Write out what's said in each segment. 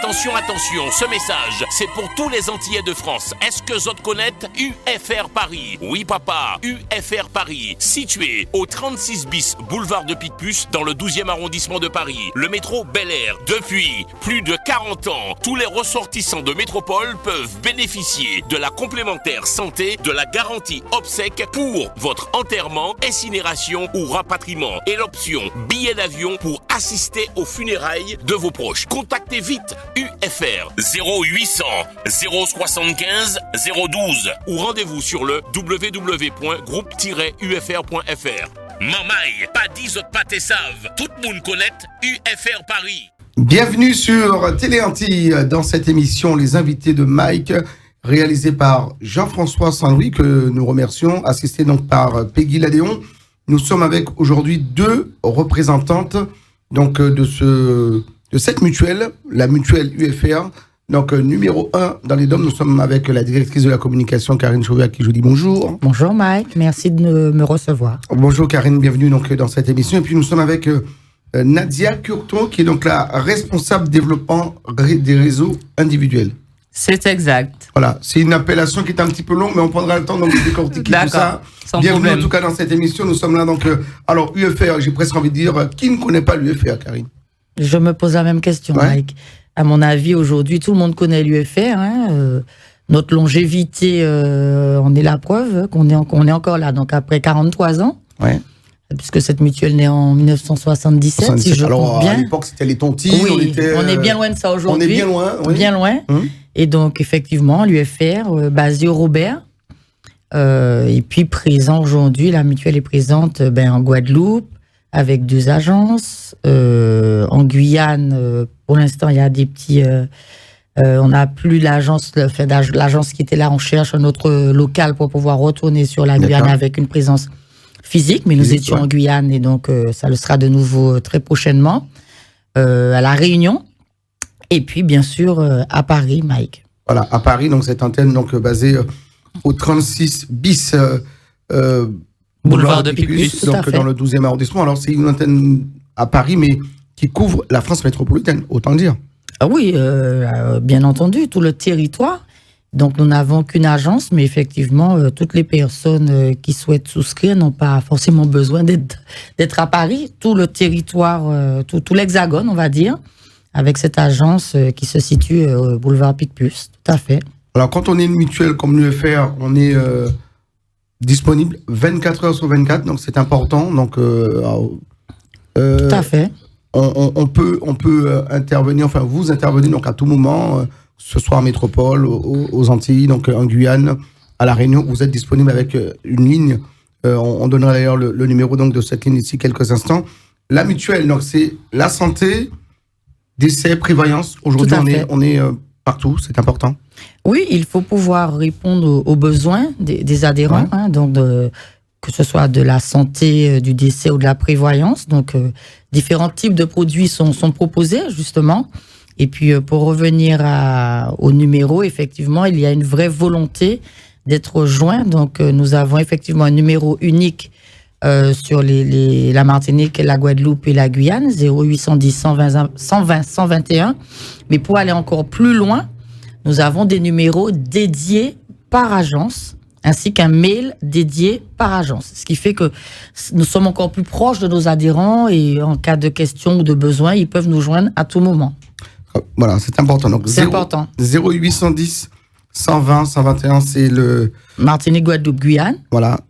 Attention, ce message, c'est pour tous les Antillais de France. Est-ce que vous connaissez UFR Paris? Oui, papa, UFR Paris, situé au 36 bis boulevard de Picpus, dans le 12e arrondissement de Paris. Le métro Bel Air. Depuis plus de 40 ans, tous les ressortissants de métropole peuvent bénéficier de la complémentaire santé, de la garantie obsèque pour votre enterrement, incinération ou rapatriement et l'option billet d'avion pour assister aux funérailles de vos proches. Contactez vite UFR 0800 075 012 ou rendez-vous sur le www.groupe-ufr.fr. Mamaï, pas dit pas te savent. Tout le monde connaît UFR Paris. Bienvenue sur Télé Antilles dans cette émission Les Invités de Mike, réalisée par Jean-François Saint-Louis, que nous remercions, assisté donc par Peggy Ladéon. Nous sommes avec aujourd'hui deux représentantes donc de cette mutuelle, la mutuelle UFR. Donc numéro 1 dans les DOM, nous sommes avec la directrice de la communication Karine Chauvet, à qui je vous dis bonjour. Bonjour Mike, merci de me recevoir. Bonjour Karine, bienvenue donc dans cette émission. Et puis nous sommes avec Nadia Curton, qui est donc la responsable développement des réseaux individuels. C'est exact. Voilà, c'est une appellation qui est un petit peu longue, mais on prendra le temps donc de décortiquer tout ça. Bienvenue problème. En tout cas dans cette émission, nous sommes là donc... alors UFR, j'ai presque envie de dire, qui ne connaît pas l'UFR, Karine? Je me pose la même question, ouais. Mike. À mon avis, aujourd'hui, tout le monde connaît l'UFR. Notre longévité en est la preuve, qu'on est encore là, donc après 43 ans. Ouais. Puisque cette mutuelle naît en 1977, si je compte bien. À l'époque, c'était les tontines. Oui, on est bien loin de ça aujourd'hui. On est bien loin. Oui. Bien loin. Et donc, effectivement, l'UFR, basé au Robert, et puis présent aujourd'hui, la mutuelle est présente en Guadeloupe, avec 2 agences. En Guyane, pour l'instant, il y a des petits... on n'a plus l'agence qui était là, on cherche un autre local pour pouvoir retourner sur la Guyane avec une présence physique, mais nous étions en Guyane et donc ça le sera de nouveau très prochainement, à La Réunion, et puis bien sûr à Paris, Mike. Voilà, à Paris, donc cette antenne donc, basée au 36 bis boulevard de Picpus, donc dans le 12e arrondissement. Alors c'est une antenne à Paris, mais qui couvre la France métropolitaine, autant le dire. Ah oui, bien entendu, tout le territoire. Donc nous n'avons qu'une agence, mais effectivement, toutes les personnes qui souhaitent souscrire n'ont pas forcément besoin d'être à Paris. Tout le territoire, tout l'hexagone, on va dire, avec cette agence qui se situe au boulevard Picpus, tout à fait. Alors quand on est une mutuelle comme l'UFR, on est disponible 24 heures sur 24, donc c'est important. Donc, tout à fait. On peut intervenir, enfin vous intervenez donc à tout moment, que ce soit en métropole, aux Antilles, donc en Guyane, à La Réunion, vous êtes disponible avec une ligne. On donnera d'ailleurs le numéro donc de cette ligne d'ici quelques instants. La mutuelle, donc c'est la santé, décès, prévoyance. Aujourd'hui, on est partout, c'est important. Oui, il faut pouvoir répondre aux besoins des adhérents, donc que ce soit de la santé, du décès ou de la prévoyance. Donc, différents types de produits sont proposés, justement. Et puis, pour revenir au numéro, effectivement, il y a une vraie volonté d'être joint. Donc, nous avons effectivement un numéro unique sur la Martinique, la Guadeloupe et la Guyane, 0810 120 121. Mais pour aller encore plus loin, nous avons des numéros dédiés par agence, ainsi qu'un mail dédié par agence. Ce qui fait que nous sommes encore plus proches de nos adhérents et en cas de questions ou de besoins, ils peuvent nous joindre à tout moment. Voilà, c'est important. Donc, c'est important. 0810 120 121, c'est le... Martinique, Guadeloupe, Guyane. Voilà.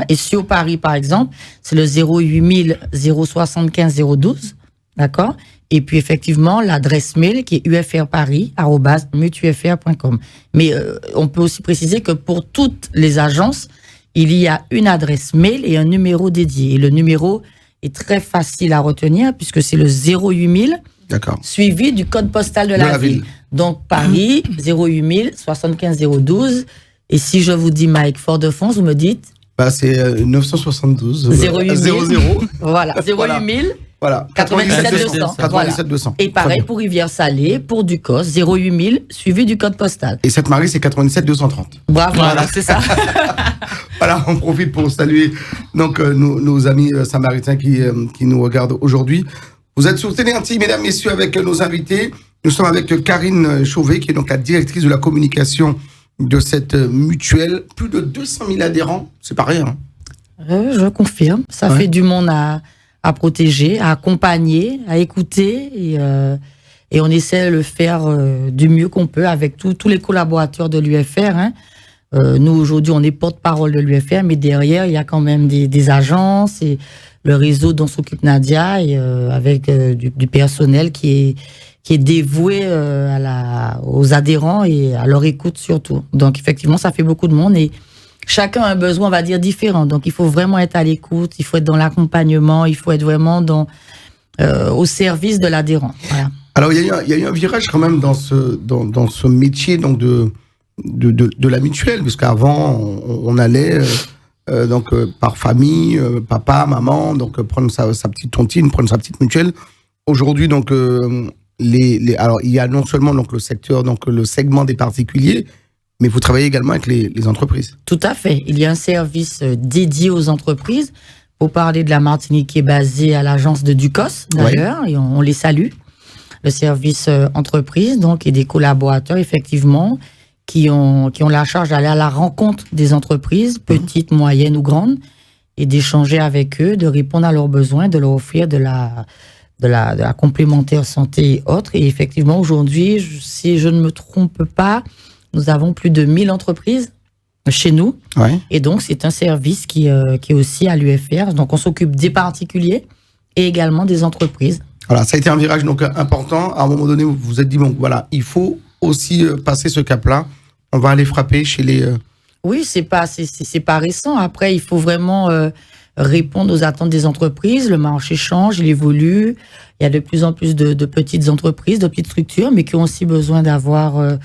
Et sur Paris, par exemple, c'est le 08000 075 012. D'accord? Et puis, effectivement, l'adresse mail qui est ufrparis@mutufr.com. Mais on peut aussi préciser que pour toutes les agences, il y a une adresse mail et un numéro dédié. Et le numéro est très facile à retenir puisque c'est le 08000 suivi du code postal de la ville. Donc, Paris, 08000 75 012. Et si je vous dis Mike Fort-de-France, vous me dites c'est 972 00. Voilà, 08000 Voilà, 97 200. Et pareil pour Rivière-Salée, pour Ducos, 08000 suivi du code postal. Et Sainte-Marie, c'est 97 230. Bravo, voilà, c'est ça. Voilà, on profite pour saluer donc nos amis samaritains qui nous regardent aujourd'hui. Vous êtes sur Télé Antilles, mesdames, messieurs, avec nos invités. Nous sommes avec Karine Chauvet, qui est donc la directrice de la communication de cette mutuelle. Plus de 200 000 adhérents, c'est pas rien. Je confirme. Ça fait du monde à protéger, à accompagner, à écouter. Et on essaie de le faire du mieux qu'on peut avec tous les collaborateurs de l'UFR. Nous, aujourd'hui, on est porte-parole de l'UFR, mais derrière, il y a quand même des agences et le réseau dont s'occupe Nadia, et avec du personnel qui est dévoué aux adhérents et à leur écoute surtout. Donc, effectivement, ça fait beaucoup de monde et chacun a un besoin, on va dire, différent. Donc, il faut vraiment être à l'écoute, il faut être dans l'accompagnement, il faut être vraiment au service de l'adhérent. Voilà. Alors, il y a eu un virage quand même dans ce métier donc de la mutuelle, parce qu'avant, on allait par famille, papa, maman, donc prendre sa petite tontine, prendre sa petite mutuelle. Aujourd'hui, donc, alors, il y a non seulement donc, le secteur, donc le segment des particuliers, mais vous travaillez également avec les entreprises. Tout à fait. Il y a un service dédié aux entreprises. Pour parler de la Martinique, qui est basée à l'agence de Ducos, d'ailleurs, et on les salue. Le service entreprise, donc, et des collaborateurs, effectivement, qui ont la charge d'aller à la rencontre des entreprises, petites, moyennes ou grandes, et d'échanger avec eux, de répondre à leurs besoins, de leur offrir de la complémentaire santé et autres. Et effectivement, aujourd'hui, si je ne me trompe pas, nous avons plus de 1000 entreprises chez nous. Ouais. Et donc, c'est un service qui est aussi à l'UFR. Donc, on s'occupe des particuliers et également des entreprises. Voilà, ça a été un virage donc important. À un moment donné, vous vous êtes dit, bon, voilà, il faut aussi passer ce cap-là. On va aller frapper chez les... Oui, c'est pas récent. Après, il faut vraiment répondre aux attentes des entreprises. Le marché change, il évolue. Il y a de plus en plus de petites entreprises, de petites structures, mais qui ont aussi besoin d'avoir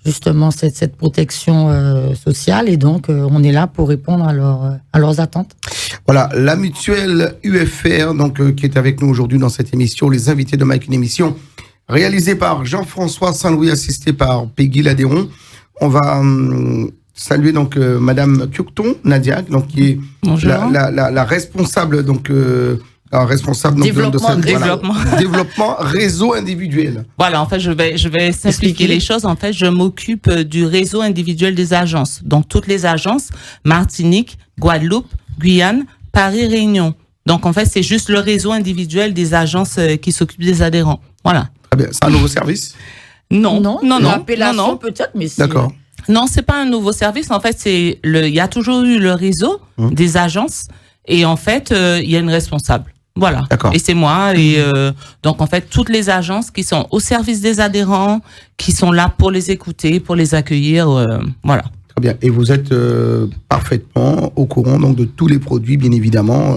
justement cette protection sociale. Et donc, on est là pour répondre à leurs attentes. Voilà, la mutuelle UFR, donc, qui est avec nous aujourd'hui dans cette émission, les invités de Mike, une émission réalisée par Jean-François Saint-Louis, assisté par Peggy Ladéon. On va saluer donc Madame Kyokton Nadia, donc qui est la responsable donc responsable développement, de développement réseau individuel. Voilà, en fait, je vais simplifier les choses. En fait, je m'occupe du réseau individuel des agences. Donc toutes les agences, Martinique, Guadeloupe, Guyane, Paris, Réunion. Donc en fait, c'est juste le réseau individuel des agences qui s'occupent des adhérents. Voilà. Très bien. C'est un nouveau service? Non. Appellation peut-être, mais c'est... D'accord. Non, c'est pas un nouveau service. En fait, il y a toujours eu le réseau des agences et en fait, il y a une responsable. Voilà. D'accord. Et c'est moi. Et donc, en fait, toutes les agences qui sont au service des adhérents, qui sont là pour les écouter, pour les accueillir, voilà. Très bien. Et vous êtes parfaitement au courant donc de tous les produits, bien évidemment,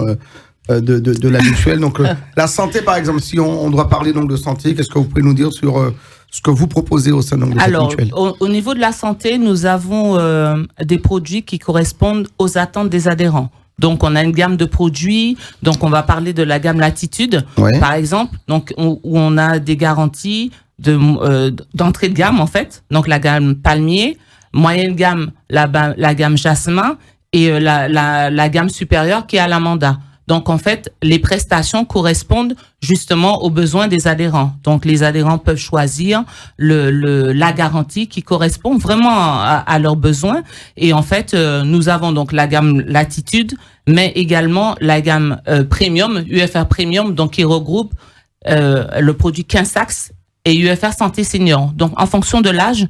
de la mutuelle. Donc, la santé, par exemple, si on doit parler donc de santé, qu'est-ce que vous pouvez nous dire sur ce que vous proposez au sein de cette mutuelle? Au niveau de la santé, nous avons des produits qui correspondent aux attentes des adhérents. Donc, on a une gamme de produits. Donc, on va parler de la gamme Latitude, par exemple, donc où on a des garanties d'entrée de gamme, en fait. Donc, la gamme Palmier, moyenne gamme, la gamme Jasmin et la gamme supérieure qui est à l'Amanda. Donc, en fait, les prestations correspondent justement aux besoins des adhérents. Donc, les adhérents peuvent choisir la garantie qui correspond vraiment à leurs besoins. Et en fait, nous avons donc la gamme Latitude, mais également la gamme Premium, UFR Premium, donc qui regroupe le produit Quinsax et UFR Santé Senior. Donc, en fonction de l'âge,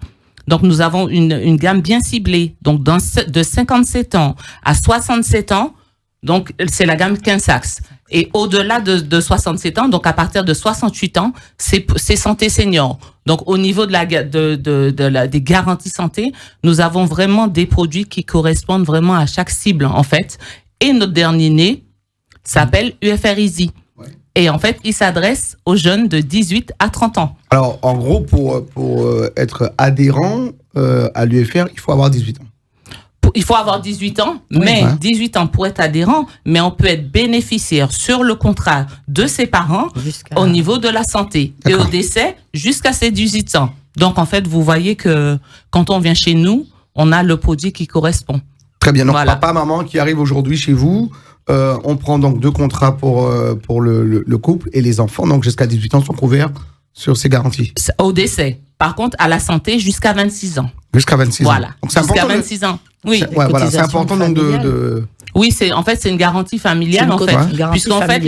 donc nous avons une gamme bien ciblée. Donc, de 57 ans à 67 ans, donc, c'est la gamme Quinsax. Et au-delà de 67 ans, donc à partir de 68 ans, c'est santé senior. Donc, au niveau des garanties santé, nous avons vraiment des produits qui correspondent vraiment à chaque cible, en fait. Et notre dernier né s'appelle UFR Easy. Ouais. Et en fait, il s'adresse aux jeunes de 18 à 30 ans. Alors, en gros, pour être adhérent à l'UFR, il faut avoir 18 ans. Il faut avoir 18 ans, mais 18 ans pour être adhérent, mais on peut être bénéficiaire sur le contrat de ses parents au niveau de la santé. D'accord. Et au décès jusqu'à ses 18 ans. Donc, en fait, vous voyez que quand on vient chez nous, on a le produit qui correspond. Très bien. Donc, voilà. Papa, maman qui arrive aujourd'hui chez vous, on prend donc 2 contrats pour le couple et les enfants, donc jusqu'à 18 ans, sont couverts sur ces garanties. Au décès. Par contre, à la santé, jusqu'à 26 ans. Jusqu'à 26 ans. Voilà. Donc c'est jusqu'à important 26 ans. Oui. Voilà, c'est important donc de... Oui, c'est une garantie familiale en fait, puisqu'en fait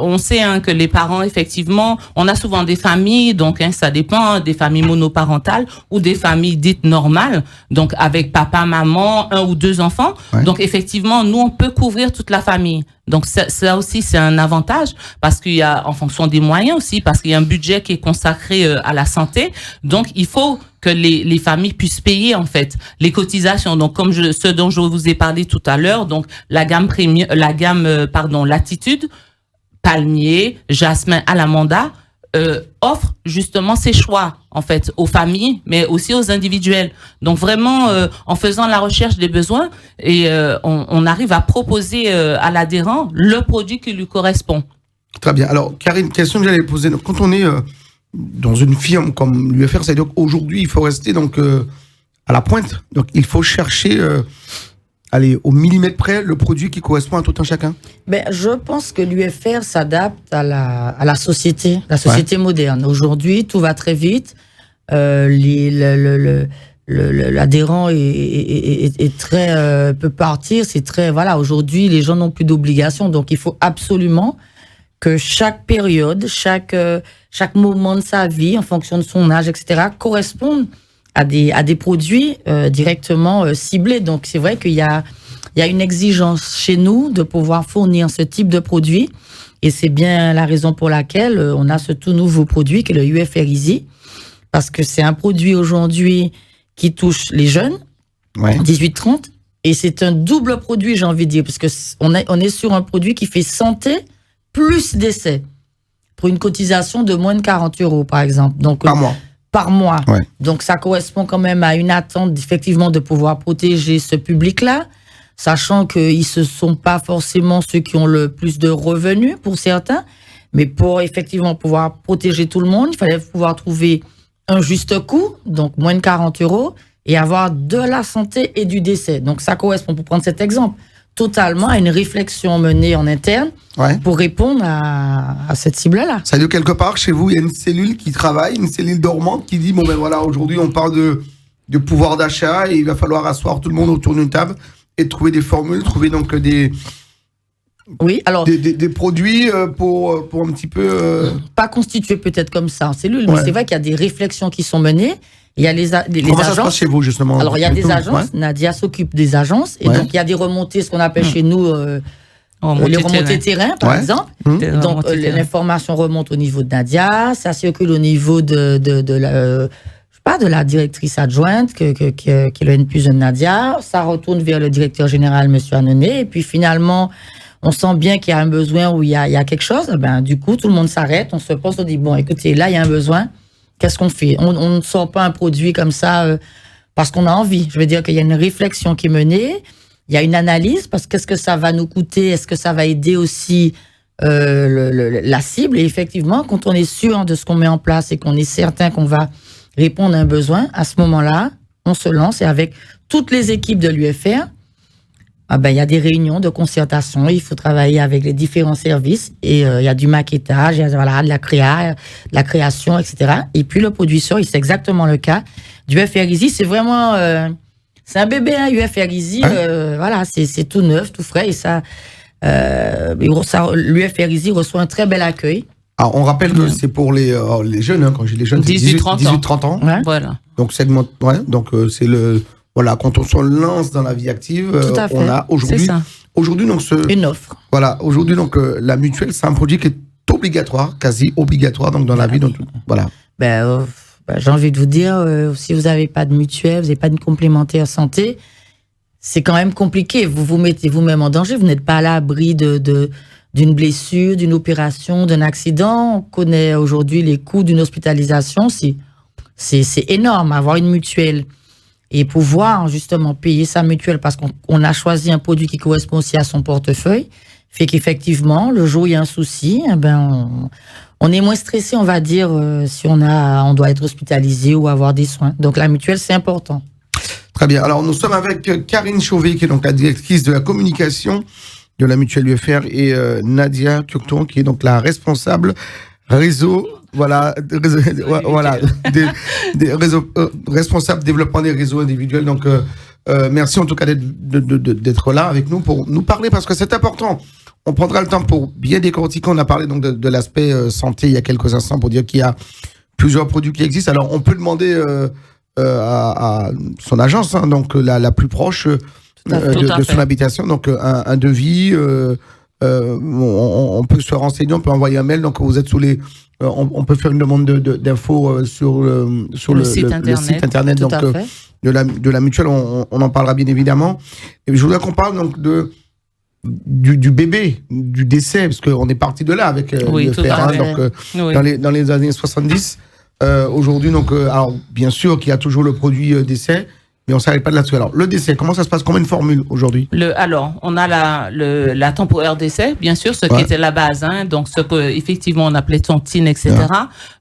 on sait que les parents effectivement, on a souvent des familles, donc ça dépend, des familles monoparentales ou des familles dites normales, donc avec papa, maman, 1 ou 2 enfants. Ouais. Donc effectivement, nous on peut couvrir toute la famille. Donc ça aussi c'est un avantage parce qu'il y a, en fonction des moyens aussi, parce qu'il y a un budget qui est consacré à la santé. Donc il faut que les familles puissent payer en fait les cotisations. Donc comme ce dont je vous ai parlé tout à l'heure, donc la gamme Latitude, Palmier, Jasmin, Alamanda offre justement ces choix en fait aux familles, mais aussi aux individuels. Donc vraiment en faisant la recherche des besoins et on arrive à proposer à l'adhérent le produit qui lui correspond. Très bien. Alors Karine, question que j'allais poser. Donc, quand on est dans une firme comme l'UFR, c'est-à-dire qu'aujourd'hui il faut rester donc à la pointe. Donc il faut chercher au millimètre près le produit qui correspond à tout un chacun. Je pense que l'UFR s'adapte à la société moderne. Aujourd'hui, tout va très vite. L'adhérent est très peut partir. C'est très aujourd'hui, les gens n'ont plus d'obligations, donc il faut absolument que chaque période, chaque moment de sa vie, en fonction de son âge, etc., corresponde à des produits directement ciblés. Donc, c'est vrai qu'il y a une exigence chez nous de pouvoir fournir ce type de produit. Et c'est bien la raison pour laquelle on a ce tout nouveau produit qui est le UFR Easy. Parce que c'est un produit aujourd'hui qui touche les jeunes, 18-30. Et c'est un double produit, j'ai envie de dire. Parce qu'on est sur un produit qui fait santé plus décès. Pour une cotisation de moins de 40 €, par exemple. Donc, par mois. Ouais. Donc, ça correspond quand même à une attente, effectivement, de pouvoir protéger ce public-là, sachant qu'ils ne sont pas forcément ceux qui ont le plus de revenus, pour certains, mais pour effectivement pouvoir protéger tout le monde, il fallait pouvoir trouver un juste coût, donc moins de 40 €, et avoir de la santé et du décès. Donc, ça correspond, pour prendre cet exemple, totalement à une réflexion menée en interne pour répondre à cette cible-là. Ça veut dire quelque part, chez vous, il y a une cellule qui travaille, une cellule dormante qui dit, aujourd'hui, on parle de pouvoir d'achat et il va falloir asseoir tout le monde autour d'une table et trouver des formules, trouver donc des produits pour un petit peu... Pas constitués peut-être comme ça en cellule, mais c'est vrai qu'il y a des réflexions qui sont menées. Il y a les Comment agences. Ça se passe chez vous, justement? Alors, il y a des agences. Nadia s'occupe des agences. Et donc, il y a des remontées, ce qu'on appelle chez nous les remontées terrain, par exemple. Donc, l'information remonte au niveau de Nadia. Ça circule au niveau de la directrice adjointe, qui est le N+1 de Nadia. Ça retourne vers le directeur général, M. Annonay. Et puis, finalement, on sent bien qu'il y a un besoin où il y a quelque chose. Du coup, tout le monde s'arrête. On se pose, on dit, écoutez, là, il y a un besoin. Qu'est-ce qu'on fait? On ne sort pas un produit comme ça parce qu'on a envie. Je veux dire qu'il y a une réflexion qui est menée, il y a une analyse, parce que qu'est-ce que ça va nous coûter? Est-ce que ça va aider aussi la cible? Et effectivement, quand on est sûr de ce qu'on met en place et qu'on est certain qu'on va répondre à un besoin, à ce moment-là, on se lance et avec toutes les équipes de l'UFR, il y a des réunions de concertation, il faut travailler avec les différents services et il y a du maquettage, il y a de la création, etc. Et puis le produit sort, c'est exactement le cas du UFR Easy. C'est vraiment, c'est un bébé, UFR Easy. C'est tout neuf, tout frais et ça, l'UFR Easy reçoit un très bel accueil. Alors on rappelle que c'est pour les jeunes, quand j'ai les jeunes, 18-30 ans. Ouais. Voilà. Donc c'est c'est le... quand on se lance dans la vie active, on a aujourd'hui donc une offre. Voilà, aujourd'hui donc la mutuelle, c'est un produit qui est obligatoire, quasi obligatoire donc dans la vie. Donc voilà. J'ai envie de vous dire, si vous n'avez pas de mutuelle, vous n'avez pas de complémentaire santé, c'est quand même compliqué. Vous vous mettez vous-même en danger. Vous n'êtes pas à l'abri d'une blessure, d'une opération, d'un accident. On connaît aujourd'hui les coûts d'une hospitalisation. C'est énorme. Avoir une mutuelle et pouvoir justement payer sa mutuelle parce qu'on a choisi un produit qui correspond aussi à son portefeuille, fait qu'effectivement, le jour où il y a un souci, on est moins stressé, on va dire, si on doit être hospitalisé ou avoir des soins. Donc la mutuelle, c'est important. Très bien. Alors nous sommes avec Karine Chauvet, qui est donc la directrice de la communication de la mutuelle UFR, et Nadia Turton, qui est donc la responsable réseau voilà, des réseaux, responsables développement des réseaux individuels. Donc, merci en tout cas d'être là avec nous pour nous parler parce que c'est important. On prendra le temps pour bien décortiquer. On a parlé donc de l'aspect santé il y a quelques instants pour dire qu'il y a plusieurs produits qui existent. Alors, on peut demander à son agence, hein, donc la plus proche de son habitation, donc un devis. On peut se renseigner, on peut envoyer un mail. Donc, vous êtes sous les. On peut faire une demande d'infos sur le site internet donc, de la mutuelle. On en parlera bien évidemment. Et je voudrais qu'on parle donc du bébé, du décès, parce qu'on est parti de là avec l'UFR, donc dans les années 70. Aujourd'hui, donc, alors bien sûr qu'il y a toujours le produit décès, mais on ne s'arrête pas de là-dessus. Alors, le décès, comment ça se passe? Comment une formule aujourd'hui? Alors, on a la temporaire décès, bien sûr, ce qui était la base, hein, donc ce que effectivement on appelait tontine, etc.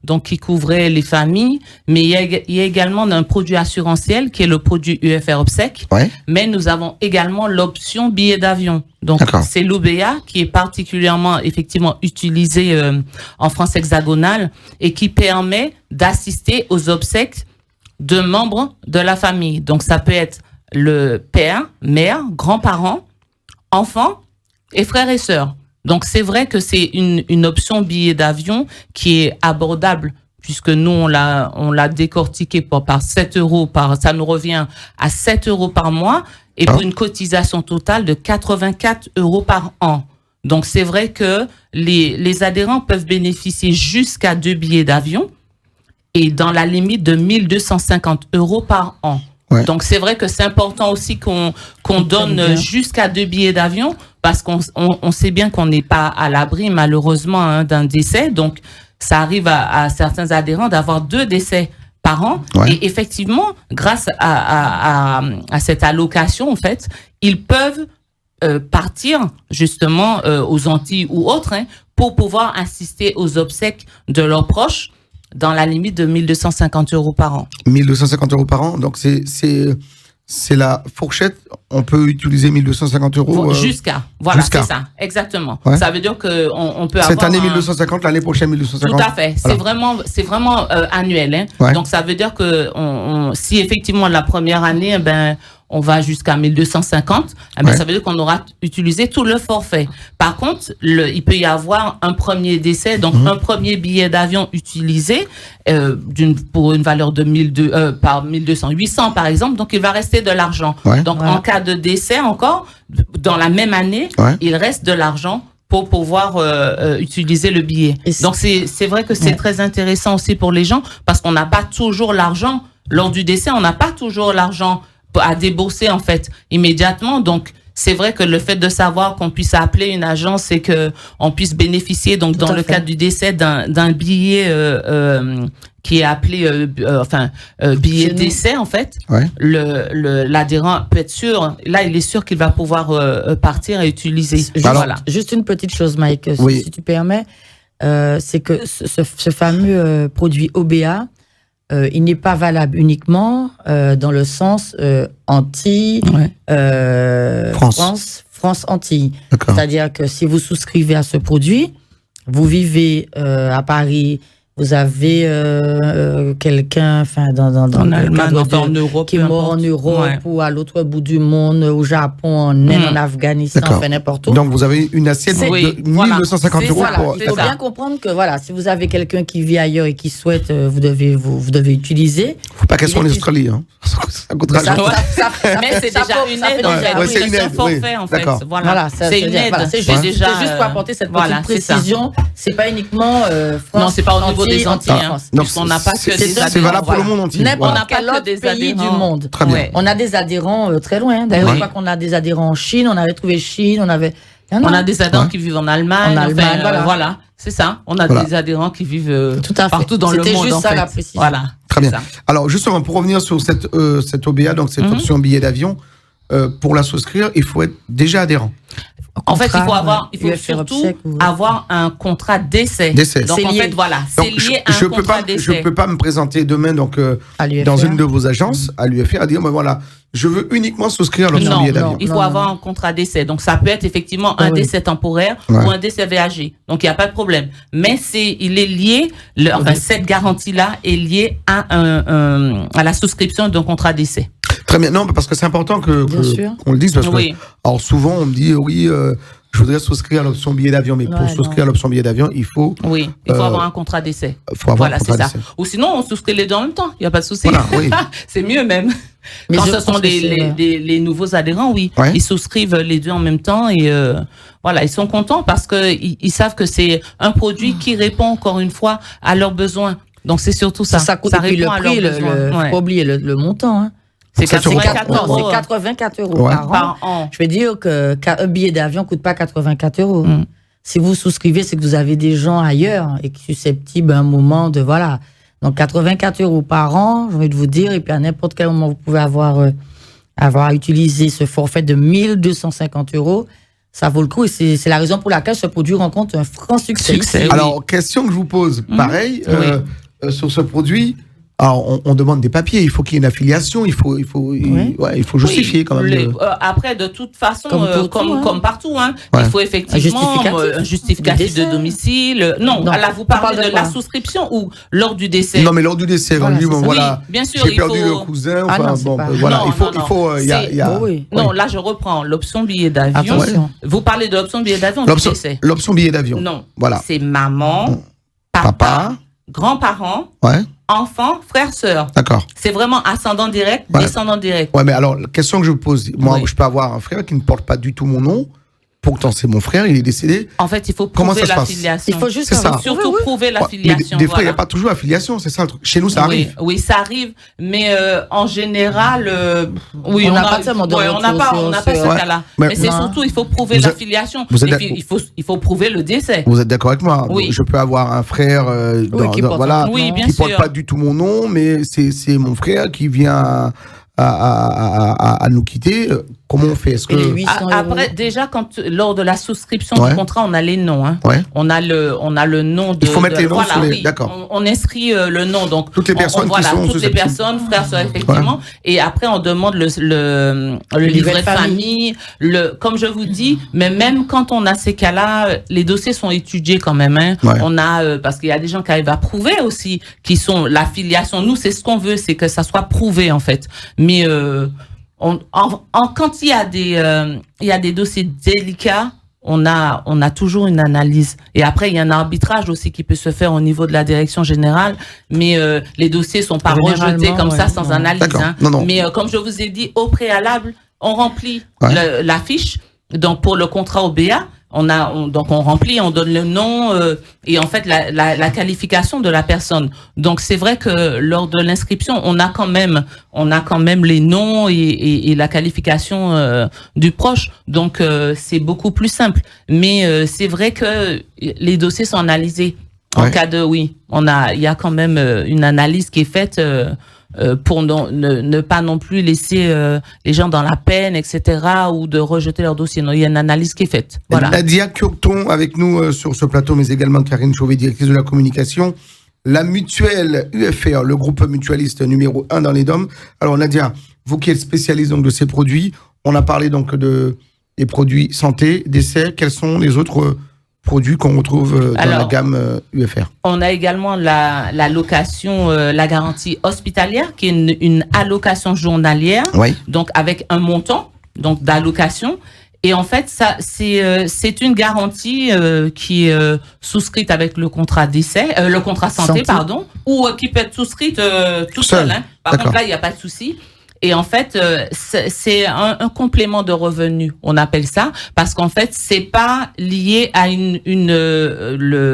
Donc qui couvrait les familles, mais il y a également un produit assurantiel qui est le produit UFR obsèque. Mais nous avons également l'option billet d'avion. Donc c'est l'OBA qui est particulièrement effectivement utilisé en France hexagonale et qui permet d'assister aux obsèques de membres de la famille. Donc, ça peut être le père, mère, grands-parents, enfants et frères et sœurs. Donc, c'est vrai que c'est une option billet d'avion qui est abordable puisque nous, on l'a décortiqué par 7 euros ça nous revient à 7 euros par mois et pour une cotisation totale de 84 euros par an. Donc, c'est vrai que les adhérents peuvent bénéficier jusqu'à 2 billets d'avion et dans la limite de 1250 euros par an. Donc, c'est vrai que c'est important aussi qu'on donne jusqu'à 2 billets d'avion parce qu'on sait bien qu'on n'est pas à l'abri, malheureusement, hein, d'un décès. Donc, ça arrive à certains adhérents d'avoir 2 décès par an. Et effectivement, grâce à cette allocation, en fait, ils peuvent partir justement aux Antilles ou autres pour pouvoir assister aux obsèques de leurs proches dans la limite de 1250 euros par an. 1250 euros par an, donc c'est la fourchette. On peut utiliser 1250 euros jusqu'à. Voilà, c'est ça, exactement. Ça veut dire que on peut cette avoir année 1250, l'année prochaine 1250. Tout à fait. Voilà. C'est vraiment annuel. Donc ça veut dire que si effectivement la première année, on va jusqu'à 1250, ça veut dire qu'on aura utilisé tout le forfait. Par contre, il peut y avoir un premier décès, donc un premier billet d'avion utilisé pour une valeur de 800 par exemple, donc il va rester de l'argent. Donc en cas de décès encore, dans la même année, il reste de l'argent pour pouvoir utiliser le billet. Donc c'est vrai que c'est très intéressant aussi pour les gens parce qu'on n'a pas toujours l'argent. Lors du décès, on n'a pas toujours l'argent à débourser en fait immédiatement. Donc c'est vrai que le fait de savoir qu'on puisse appeler une agence et que on puisse bénéficier donc dans le cadre du décès d'un billet qui est appelé billet décès en fait, l'adhérent peut être sûr, là il est sûr qu'il va pouvoir partir et utiliser. Juste une petite chose, Mike, si tu permets, c'est que ce fameux produit OBA, il n'est pas valable uniquement dans le sens Antilles, France Antilles. C'est-à-dire que si vous souscrivez à ce produit, vous vivez à Paris, vous avez quelqu'un, dans Allemagne, en Europe, qui est mort en Europe ou à l'autre bout du monde, au Japon, en Inde, en Afghanistan, n'importe où. Donc vous avez une assiette de 1250 euros. Il faut bien comprendre que si vous avez quelqu'un qui vit ailleurs et qui souhaite, vous devez utiliser. Faut pas qu'elle soit en Australie, hein. Ça coûtera mais c'est déjà une aide. C'est une aide, forfait en fait. Voilà, c'est une aide. C'est juste pour apporter cette petite précision. C'est pas uniquement France. Non, c'est pas au niveau des Antilles. On n'a pas que des adhérents. C'est valable pour le monde entier. On n'a pas que des pays du monde. Très bien. On a des adhérents très loin. D'ailleurs, je crois qu'on a des adhérents en Chine. On avait trouvé Chine. On a des adhérents qui vivent en Allemagne. Voilà, c'est ça. On a des adhérents qui vivent partout dans le monde. C'était juste ça la précision. Voilà. Très bien. Alors justement, pour revenir sur cette OBA, donc cette option billet d'avion, pour la souscrire, il faut être déjà adhérent. En fait, il faut surtout avoir un contrat d'essai. Donc, en fait, voilà, c'est lié à un contrat d'essai. Je ne peux pas me présenter demain dans une de vos agences, à l'UFR, à dire, voilà, je veux uniquement souscrire l'option billet d'avion. Non, il faut avoir un contrat d'essai. Donc, ça peut être effectivement un décès temporaire ou un décès VAG. Donc, il n'y a pas de problème. Mais il est lié, cette garantie-là est liée à la souscription d'un contrat d'essai. Très bien. Non, parce que c'est important qu'on le dise. Parce que, alors, souvent, on me dit, je voudrais souscrire à l'option billet d'avion, mais pour souscrire à l'option billet d'avion, il faut... Oui, il faut avoir un contrat d'essai. Voilà, c'est ça. Ou sinon, on souscrit les deux en même temps. Il n'y a pas de souci. Voilà, c'est mieux même. Mais quand ce sont les nouveaux adhérents, ils souscrivent les deux en même temps et ils sont contents parce qu'ils savent que c'est un produit qui répond encore une fois à leurs besoins. Donc, c'est surtout ça. Ça coûte répond à leurs besoins. Il faut pas oublier le montant, hein. C'est 84 € par an. Je veux dire qu'un billet d'avion ne coûte pas 84 €. Si vous souscrivez, c'est que vous avez des gens ailleurs et qui sont susceptibles à un moment de... Voilà. Donc, 84 € par an, j'ai envie de vous dire, et puis à n'importe quel moment, vous pouvez avoir utilisé ce forfait de 1250 €. Ça vaut le coup et c'est la raison pour laquelle ce produit rencontre un franc succès. Alors, question que je vous pose, pareil, sur ce produit... Alors, on demande des papiers, il faut qu'il y ait une affiliation, il faut justifier quand même. Après, de toute façon, comme partout, il faut effectivement un justificatif de domicile. Non, là, vous parlez de la souscription ou lors du décès. Non, mais lors du décès, bien sûr, j'ai perdu le cousin, Non, là, je reprends l'option billet d'avion. Vous parlez de l'option billet d'avion du décès. L'option billet d'avion. Non, c'est maman, papa, grands-parents, enfants, frères, sœurs. D'accord. C'est vraiment ascendant direct, descendant direct. Ouais, mais alors, la question que je pose, moi, je peux avoir un frère qui ne porte pas du tout mon nom. Pourtant, c'est mon frère, il est décédé. En fait, il faut prouver l'affiliation. Il faut juste surtout prouver l'affiliation. Des fois, il n'y a pas toujours affiliation, c'est ça le truc. Chez nous, ça arrive. Oui, ça arrive, mais en général, on n'a pas ce cas-là. Mais c'est surtout, il faut prouver l'affiliation. Il faut prouver le décès. Vous êtes d'accord avec moi? Oui. Je peux avoir un frère qui ne porte pas du tout mon nom, mais c'est mon frère qui vient à nous quitter. Comment on fait? Est-ce que après déjà lors de la souscription du contrat, on a les noms. On a le nom de. Il faut mettre les noms sur les. D'accord. On inscrit le nom, donc toutes les personnes toutes les personnes, frères, sœurs, effectivement. Et après, on demande le livret de famille. Comme je vous dis, mais même quand on a ces cas-là, les dossiers sont étudiés quand même. On a parce qu'il y a des gens qui arrivent à prouver aussi qui sont l'affiliation. Nous, c'est ce qu'on veut, c'est que ça soit prouvé en fait. Mais quand il y a des dossiers délicats, on a toujours une analyse. Et après, il y a un arbitrage aussi qui peut se faire au niveau de la direction générale. Mais les dossiers sont pas rejetés comme ça sans analyse. Non. Mais comme je vous ai dit, au préalable, on remplit la fiche. Donc pour le contrat OBA, donc on remplit, on donne le nom et en fait la qualification de la personne. Donc c'est vrai que lors de l'inscription, on a quand même les noms et la qualification du proche. Donc c'est beaucoup plus simple. Mais c'est vrai que les dossiers sont analysés. En cas de il y a quand même une analyse qui est faite. Pour ne pas non plus laisser les gens dans la peine, etc., ou de rejeter leur dossier. Non, il y a une analyse qui est faite. Voilà. Nadia Curton avec nous sur ce plateau, mais également Karine Chauvet, directrice de la communication. La mutuelle UFR, le groupe mutualiste numéro 1 dans les DOM. Alors Nadia, vous qui êtes spécialiste donc, de ces produits, on a parlé donc des produits santé, décès. Quels sont les autres produits qu'on retrouve dans la gamme UFR? On a également la location, la garantie hospitalière, qui est une allocation journalière, donc avec un montant donc d'allocation. Et en fait, ça c'est une garantie qui est souscrite avec le contrat décès, le contrat santé, pardon, ou qui peut être souscrite tout seul. Par contre, là, il n'y a pas de souci. Et en fait, c'est un complément de revenu, on appelle ça, parce qu'en fait, c'est pas lié à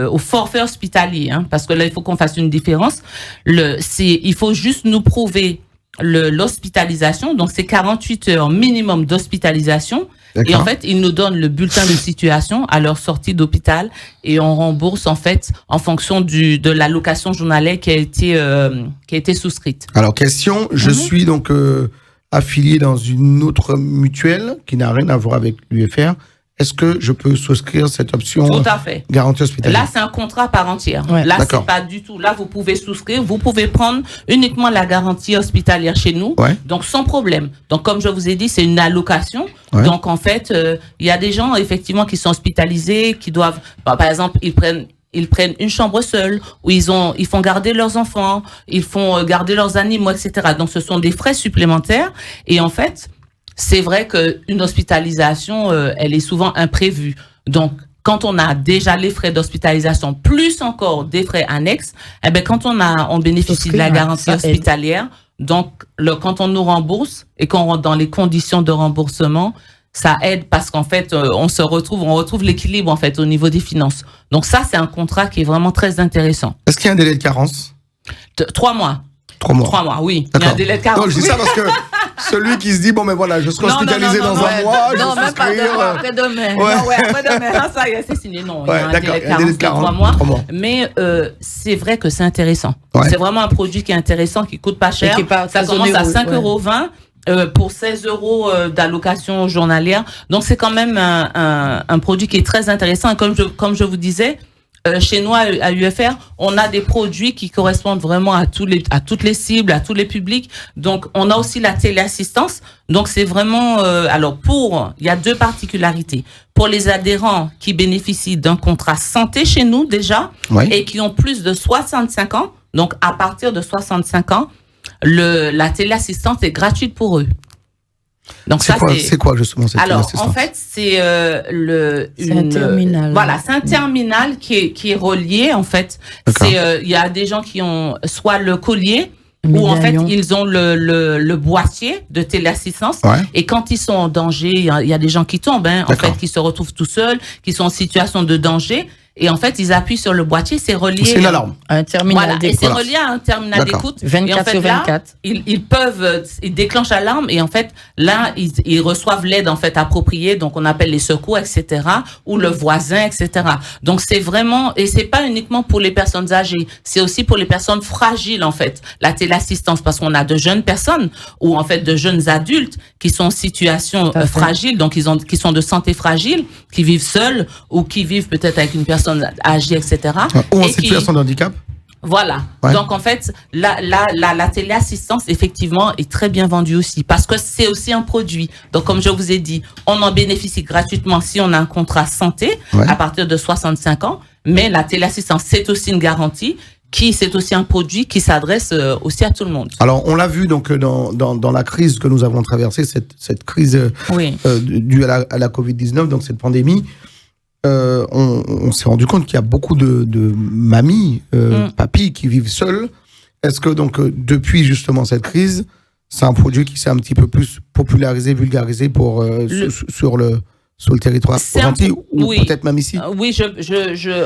au forfait hospitalier, parce que là, il faut qu'on fasse une différence. Il faut juste nous prouver l'hospitalisation, donc c'est 48 heures minimum d'hospitalisation. D'accord. Et en fait, ils nous donnent le bulletin de situation à leur sortie d'hôpital et on rembourse en fait en fonction de l'allocation journalière qui a été souscrite. Alors question, je suis donc affilié dans une autre mutuelle qui n'a rien à voir avec l'UFR. est-ce que je peux souscrire cette option Tout à fait. garantie hospitalière? Là, c'est un contrat par entière. Ouais. Là, D'accord. c'est pas du tout. Là, vous pouvez souscrire, vous pouvez prendre uniquement la garantie hospitalière chez nous. Ouais. Donc, sans problème. Donc, comme je vous ai dit, c'est une allocation. Ouais. Donc, en fait, il y a des gens, effectivement, qui sont hospitalisés, qui doivent, par exemple, ils prennent une chambre seule, où ils font garder leurs enfants, ils font garder leurs animaux, etc. Donc, ce sont des frais supplémentaires. Et en fait, c'est vrai qu'une hospitalisation, elle est souvent imprévue. Donc, quand on a déjà les frais d'hospitalisation, plus encore des frais annexes, eh ben, quand on bénéficie de la garantie hospitalière, donc, quand on nous rembourse et qu'on rentre dans les conditions de remboursement, ça aide parce qu'en fait, on retrouve l'équilibre, en fait, au niveau des finances. Donc ça, c'est un contrat qui est vraiment très intéressant. Est-ce qu'il y a un délai de carence? 3 mois. 3 mois. 3 mois, oui. D'accord. Il y a un délai de carence. Non, je dis ça parce que celui qui se dit, bon, mais voilà, je serai hospitalisé dans un mois, Non, je même pas souscrire. demain, après-demain. Ouais. Non, ouais, après-demain, ça y est, c'est signé. Non, il y a un d'accord, délai de carence de 3 mois. 3 mois. Mais c'est vrai que c'est intéressant. Ouais. C'est vraiment un produit qui est intéressant, qui coûte pas cher. Et qui est pas Ça très commence à onéreux, 5,20 € pour 16 € d'allocation journalière. Donc, c'est quand même un produit qui est très intéressant. Et comme je vous disais, chez nous, à UFR, on a des produits qui correspondent vraiment à toutes les cibles, à tous les publics. Donc, on a aussi la téléassistance. Donc, c'est vraiment, il y a 2 particularités. Pour les adhérents qui bénéficient d'un contrat santé chez nous, déjà, Ouais. et qui ont plus de 65 ans, donc à partir de 65 ans, la téléassistance est gratuite pour eux. Donc C'est quoi justement cette téléassistance? en fait, c'est un terminal. Voilà, c'est un terminal qui est relié en fait. D'accord. Il y a des gens qui ont soit le collier Le ou en fait médaillon. ils ont le boîtier de téléassistance. Ouais. Et quand ils sont en danger, il y a des gens qui tombent, en D'accord. fait, qui se retrouvent tout seuls, qui sont en situation de danger. Et en fait, ils appuient sur le boîtier, c'est relié. C'est une alarme. Un terminal Voilà, et c'est d'écoute. relié à un terminal D'accord. d'écoute. 24 et en fait, sur là, 24. ils déclenchent l'alarme et en fait, là, ils reçoivent l'aide en fait appropriée, donc on appelle les secours, etc., ou le voisin, etc. Donc c'est vraiment, et c'est pas uniquement pour les personnes âgées, c'est aussi pour les personnes fragiles en fait, la téléassistance, parce qu'on a de jeunes personnes ou en fait de jeunes adultes qui sont en situation Tout à fait. fragile, donc qui sont de santé fragile, qui vivent seuls ou qui vivent peut-être avec une personne âgée, etc. Ou en Et qui- situation de handicap? Voilà. Ouais. Donc, en fait, la téléassistance, effectivement, est très bien vendue aussi parce que c'est aussi un produit. Donc, comme je vous ai dit, on en bénéficie gratuitement si on a un contrat santé Ouais. à partir de 65 ans. Mais la téléassistance, c'est aussi une garantie c'est aussi un produit qui s'adresse aussi à tout le monde. Alors, on l'a vu donc dans la crise que nous avons traversée, cette crise Oui. due à la Covid-19, donc cette pandémie, on s'est rendu compte qu'il y a beaucoup de mamies, papis qui vivent seuls. Est-ce que donc depuis justement cette crise, c'est un produit qui s'est un petit peu plus popularisé, vulgarisé pour sur le territoire gentil ou oui. peut-être même ici? Oui,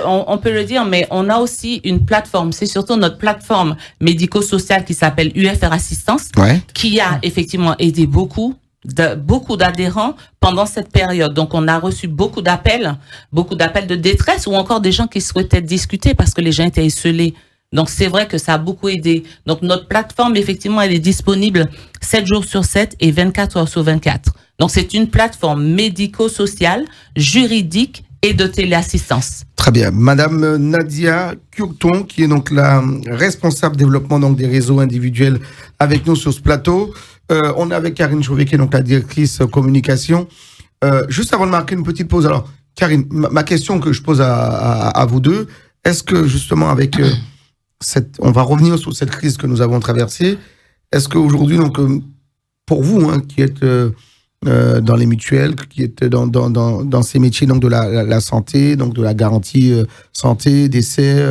on peut le dire, mais on a aussi une plateforme. C'est surtout notre plateforme médico-sociale qui s'appelle UFR Assistance, Ouais. qui a effectivement aidé beaucoup d'adhérents pendant cette période. Donc, on a reçu beaucoup d'appels de détresse ou encore des gens qui souhaitaient discuter parce que les gens étaient esselés. Donc, c'est vrai que ça a beaucoup aidé. Donc, notre plateforme, effectivement, elle est disponible 7 jours sur 7 et 24 heures sur 24. Donc, c'est une plateforme médico-sociale, juridique et de téléassistance. Très bien. Madame Nadia Curton, qui est donc la responsable développement donc des réseaux individuels avec nous sur ce plateau. On est avec Karine Chauvet, qui est donc la directrice communication. Juste avant de marquer une petite pause, alors, Karine, ma question que je pose à vous deux, est-ce que justement avec on va revenir sur cette crise que nous avons traversée, est-ce qu'aujourd'hui, donc, pour vous, qui êtes dans les mutuelles, qui êtes dans ces métiers donc de la santé, donc de la garantie santé, décès,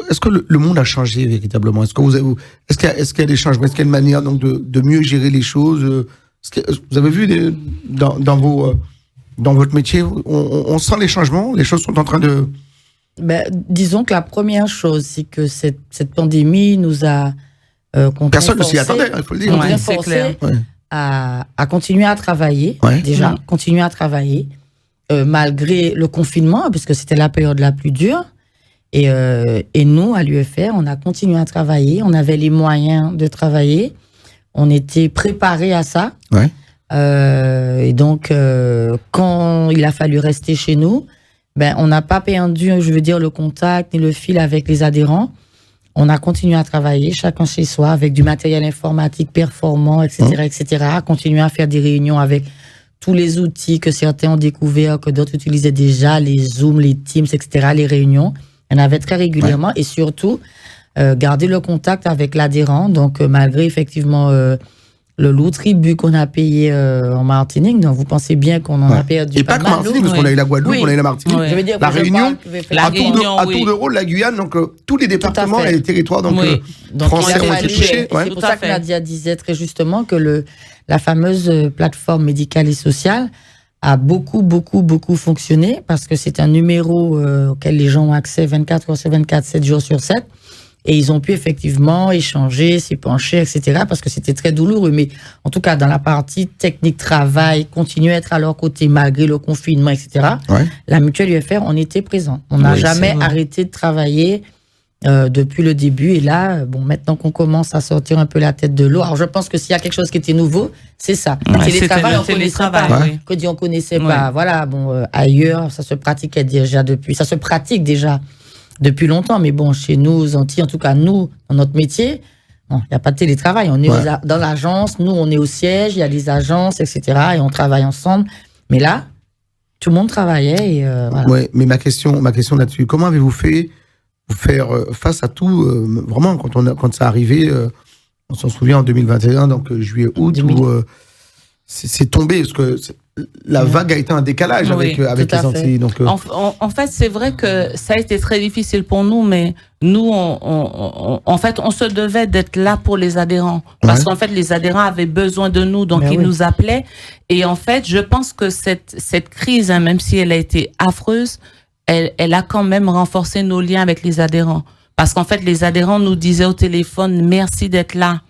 est-ce que le monde a changé véritablement? Est-ce qu'il y a des changements? Est-ce qu'il y a une manière donc de mieux gérer les choses? Vous avez vu dans votre métier, on sent les changements, les choses sont en train de... Disons que la première chose, c'est que cette pandémie nous a Personne ne s'y attendait, il faut le dire. Ouais, c'est forcé clair. Ouais. à continuer à travailler, Ouais. déjà, Mhm. continuer à travailler, malgré le confinement, puisque c'était la période la plus dure. Et nous, à l'UFR, on a continué à travailler, on avait les moyens de travailler, on était préparés à ça. Ouais. Et donc, quand il a fallu rester chez nous, on n'a pas perdu, je veux dire, le contact ni le fil avec les adhérents. On a continué à travailler, chacun chez soi, avec du matériel informatique performant, etc., etc., continuer à faire des réunions avec tous les outils que certains ont découverts, que d'autres utilisaient déjà, les Zoom, les Teams, etc., les réunions. On avait très régulièrement et surtout, garder le contact avec l'adhérent. Donc, malgré effectivement le lourd tribut qu'on a payé en Martinique, donc vous pensez bien qu'on en a perdu et pas que Martinique, parce qu'on a eu la Guadeloupe, on a eu la Martinique, je veux dire, la Réunion, à tour de rôle, la Guyane, donc tous les départements et les territoires français ont été touchés. C'est pour ça que Nadia disait très justement que la fameuse plateforme médicale et sociale a beaucoup fonctionné, parce que c'est un numéro auquel les gens ont accès 24 heures sur 24, 7 jours sur 7. Et ils ont pu effectivement échanger, s'épancher, etc. parce que c'était très douloureux. Mais en tout cas, dans la partie technique, travail, continuer à être à leur côté malgré le confinement, etc. La mutuelle UFR, on était présent. On n'a jamais arrêté de travailler depuis le début. Et là, maintenant qu'on commence à sortir un peu la tête de l'eau, alors je pense que s'il y a quelque chose qui était nouveau, c'est ça. Le télétravail, on connaissait pas. Que dit on connaissait pas. Voilà, ailleurs, ça se pratiquait déjà depuis. Ça se pratique déjà depuis longtemps, mais chez nous, aux Antilles, en tout cas, nous, dans notre métier, il n'y a pas de télétravail. On est dans l'agence, nous, on est au siège, il y a les agences, etc., et on travaille ensemble. Mais là, tout le monde travaillait. Et voilà. Oui, mais ma question là-dessus, comment avez-vous fait pour faire face à tout, vraiment, quand ça arrivait, on s'en souvient en 2021, donc juillet, août, où c'est tombé, parce que la vague a été un décalage avec les Antilles. Donc, en fait, c'est vrai que ça a été très difficile pour nous, mais nous, en fait, on se devait d'être là pour les adhérents. Parce qu'en fait, les adhérents avaient besoin de nous, donc ils nous appelaient. Et en fait, je pense que cette crise, même si elle a été affreuse, elle a quand même renforcé nos liens avec les adhérents. Parce qu'en fait, les adhérents nous disaient au téléphone, merci d'être là.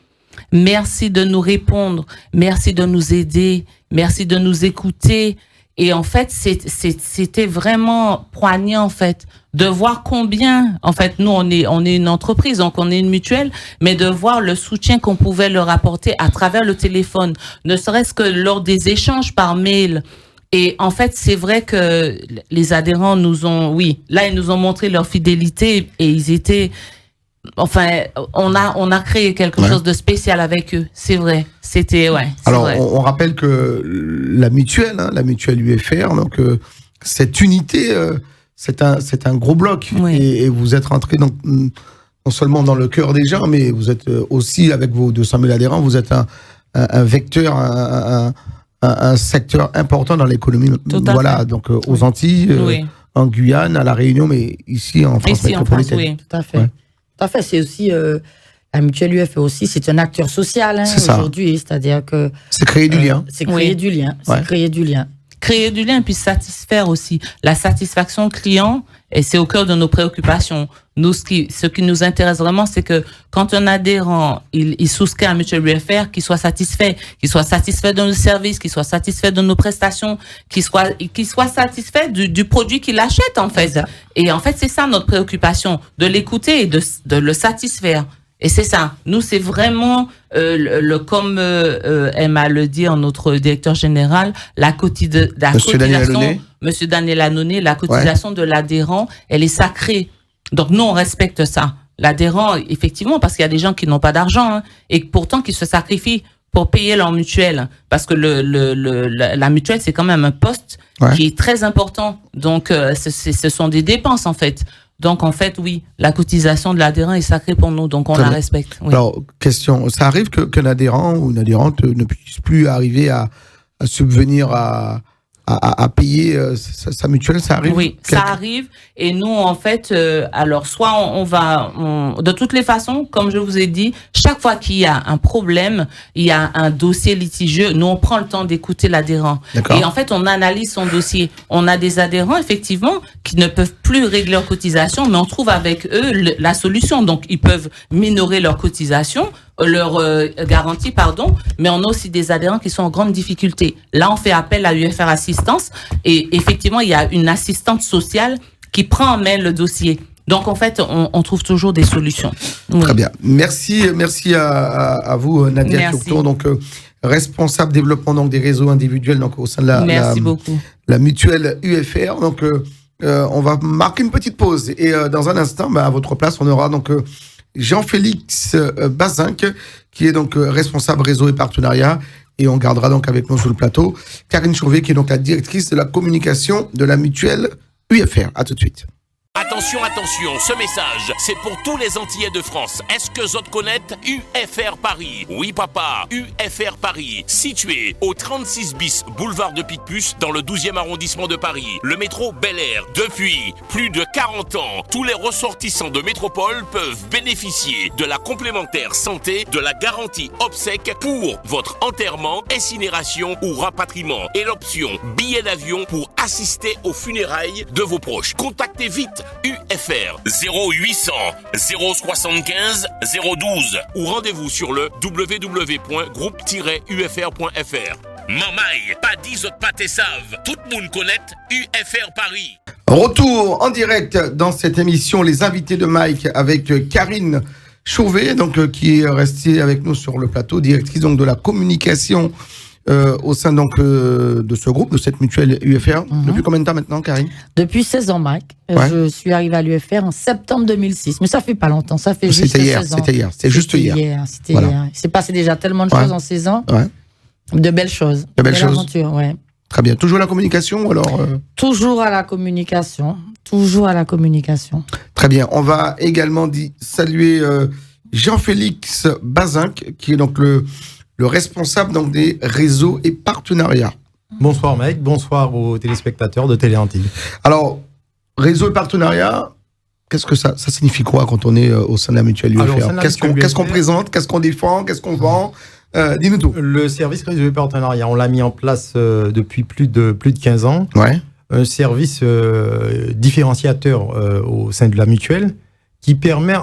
Merci de nous répondre, merci de nous aider, merci de nous écouter. Et en fait, c'était vraiment poignant, en fait, de voir combien, en fait, nous, on est une entreprise, donc on est une mutuelle, mais de voir le soutien qu'on pouvait leur apporter à travers le téléphone, ne serait-ce que lors des échanges par mail. Et en fait, c'est vrai que les adhérents ils nous ont montré leur fidélité et ils étaient... Enfin, on a créé quelque chose de spécial avec eux, c'est vrai. Alors, on rappelle que la mutuelle UFR, donc cette unité, c'est un gros bloc. Et vous êtes rentré donc non seulement dans le cœur des gens, mais vous êtes aussi avec vos 200 000 adhérents, vous êtes un vecteur, un secteur important dans l'économie. Voilà, donc aux Antilles, en Guyane, à la Réunion, mais ici en France métropolitaine. Oui, tout à fait. Tout à fait, c'est aussi la mutuelle UFR aussi, c'est un acteur social aujourd'hui, c'est-à-dire que c'est créer du lien. C'est créer du lien, créer du lien. Créer du lien puis satisfaire aussi. La satisfaction client, et c'est au cœur de nos préoccupations. Nous, ce qui nous intéresse vraiment, c'est que quand un adhérent, il souscrit à Mutuelle UFR, qu'il soit satisfait de nos services, qu'il soit satisfait de nos prestations, qu'il soit satisfait du produit qu'il achète, en fait. Exact. Et en fait, c'est ça notre préoccupation, de l'écouter et de le satisfaire. Et c'est ça. Nous, c'est vraiment, comme Emma le dit, notre directeur général, la cotisation, Monsieur Daniel Annonay, la cotisation de l'adhérent, elle est sacrée. Donc, nous, on respecte ça. L'adhérent, effectivement, parce qu'il y a des gens qui n'ont pas d'argent, et pourtant qui se sacrifient pour payer leur mutuelle. Parce que la mutuelle, c'est quand même un poste qui est très important. Donc, ce sont des dépenses, en fait. Donc, en fait, oui, la cotisation de l'adhérent est sacrée pour nous, donc on la respecte. Oui. Alors, question, ça arrive qu'un adhérent ou une adhérente ne puisse plus arriver à subvenir à payer sa mutuelle, ça arrive? Oui, ça arrive. Et nous, en fait, alors, soit on va... de toutes les façons, comme je vous ai dit, chaque fois qu'il y a un problème, il y a un dossier litigieux, nous, on prend le temps d'écouter l'adhérent. Et en fait, on analyse son dossier. On a des adhérents, effectivement, qui ne peuvent plus régler leur cotisation, mais on trouve avec eux la solution. Donc, ils peuvent minorer leur cotisation, leur garantie, mais on a aussi des adhérents qui sont en grande difficulté. Là, on fait appel à UFR Assistance et effectivement, il y a une assistante sociale qui prend en main le dossier. Donc, en fait, on trouve toujours des solutions. Très bien. Merci à vous, Nadia Turton. Donc, responsable développement donc des réseaux individuels donc au sein de la mutuelle UFR. Donc on va marquer une petite pause et dans un instant, à votre place, on aura donc Jean-Félix Bazinck qui est donc responsable réseau et partenariat, et on gardera donc avec nous sur le plateau Karine Chauvet qui est donc la directrice de la communication de la mutuelle UFR. À tout de suite. Attention, attention, ce message, c'est pour tous les Antillais de France. Est-ce que vous connaissez UFR Paris? Oui, papa, UFR Paris, situé au 36 bis boulevard de Picpus, dans le 12e arrondissement de Paris. Le métro Bel Air. Depuis plus de 40 ans, tous les ressortissants de métropole peuvent bénéficier de la complémentaire santé, de la garantie obsèque pour votre enterrement, incinération ou rapatriement, et l'option billet d'avion pour assister aux funérailles de vos proches. Contactez vite UFR 0800 075 012 ou rendez-vous sur le www.groupe-ufr.fr. Mamaï, pas 10 autres pâtés savent. Tout le monde connaît UFR Paris. Retour en direct dans cette émission, les invités de Mike avec Karine Chauvet, donc qui est restée avec nous sur le plateau, directrice donc de la communication au sein donc de ce groupe, de cette mutuelle UFR. Depuis combien de temps maintenant, Karine? Depuis 16 ans, Mike. Je suis arrivée à l'UFR en septembre 2006. Mais ça fait pas longtemps, ça fait juste 16 ans. C'était hier, c'était juste hier. C'était hier. Il s'est passé déjà tellement de choses en 16 ans. De belles choses. De belles choses. Aventures, Très bien. Toujours à la communication ou alors Toujours à la communication. Toujours à la communication. Très bien. On va également saluer Jean-Félix Bazinck, qui est donc le responsable donc des réseaux et partenariats. Bonsoir Mike, bonsoir aux téléspectateurs de Télé Antilles. Alors, réseau et partenariat, qu'est-ce que ça signifie quoi quand on est au sein de la mutuelle UFR? Qu'est-ce qu'on présente, qu'est-ce qu'on défend, qu'est-ce qu'on vend? Dis-nous tout. Le service réseau et partenariat, on l'a mis en place depuis plus de 15 ans. Un service différenciateur au sein de la mutuelle, qui permet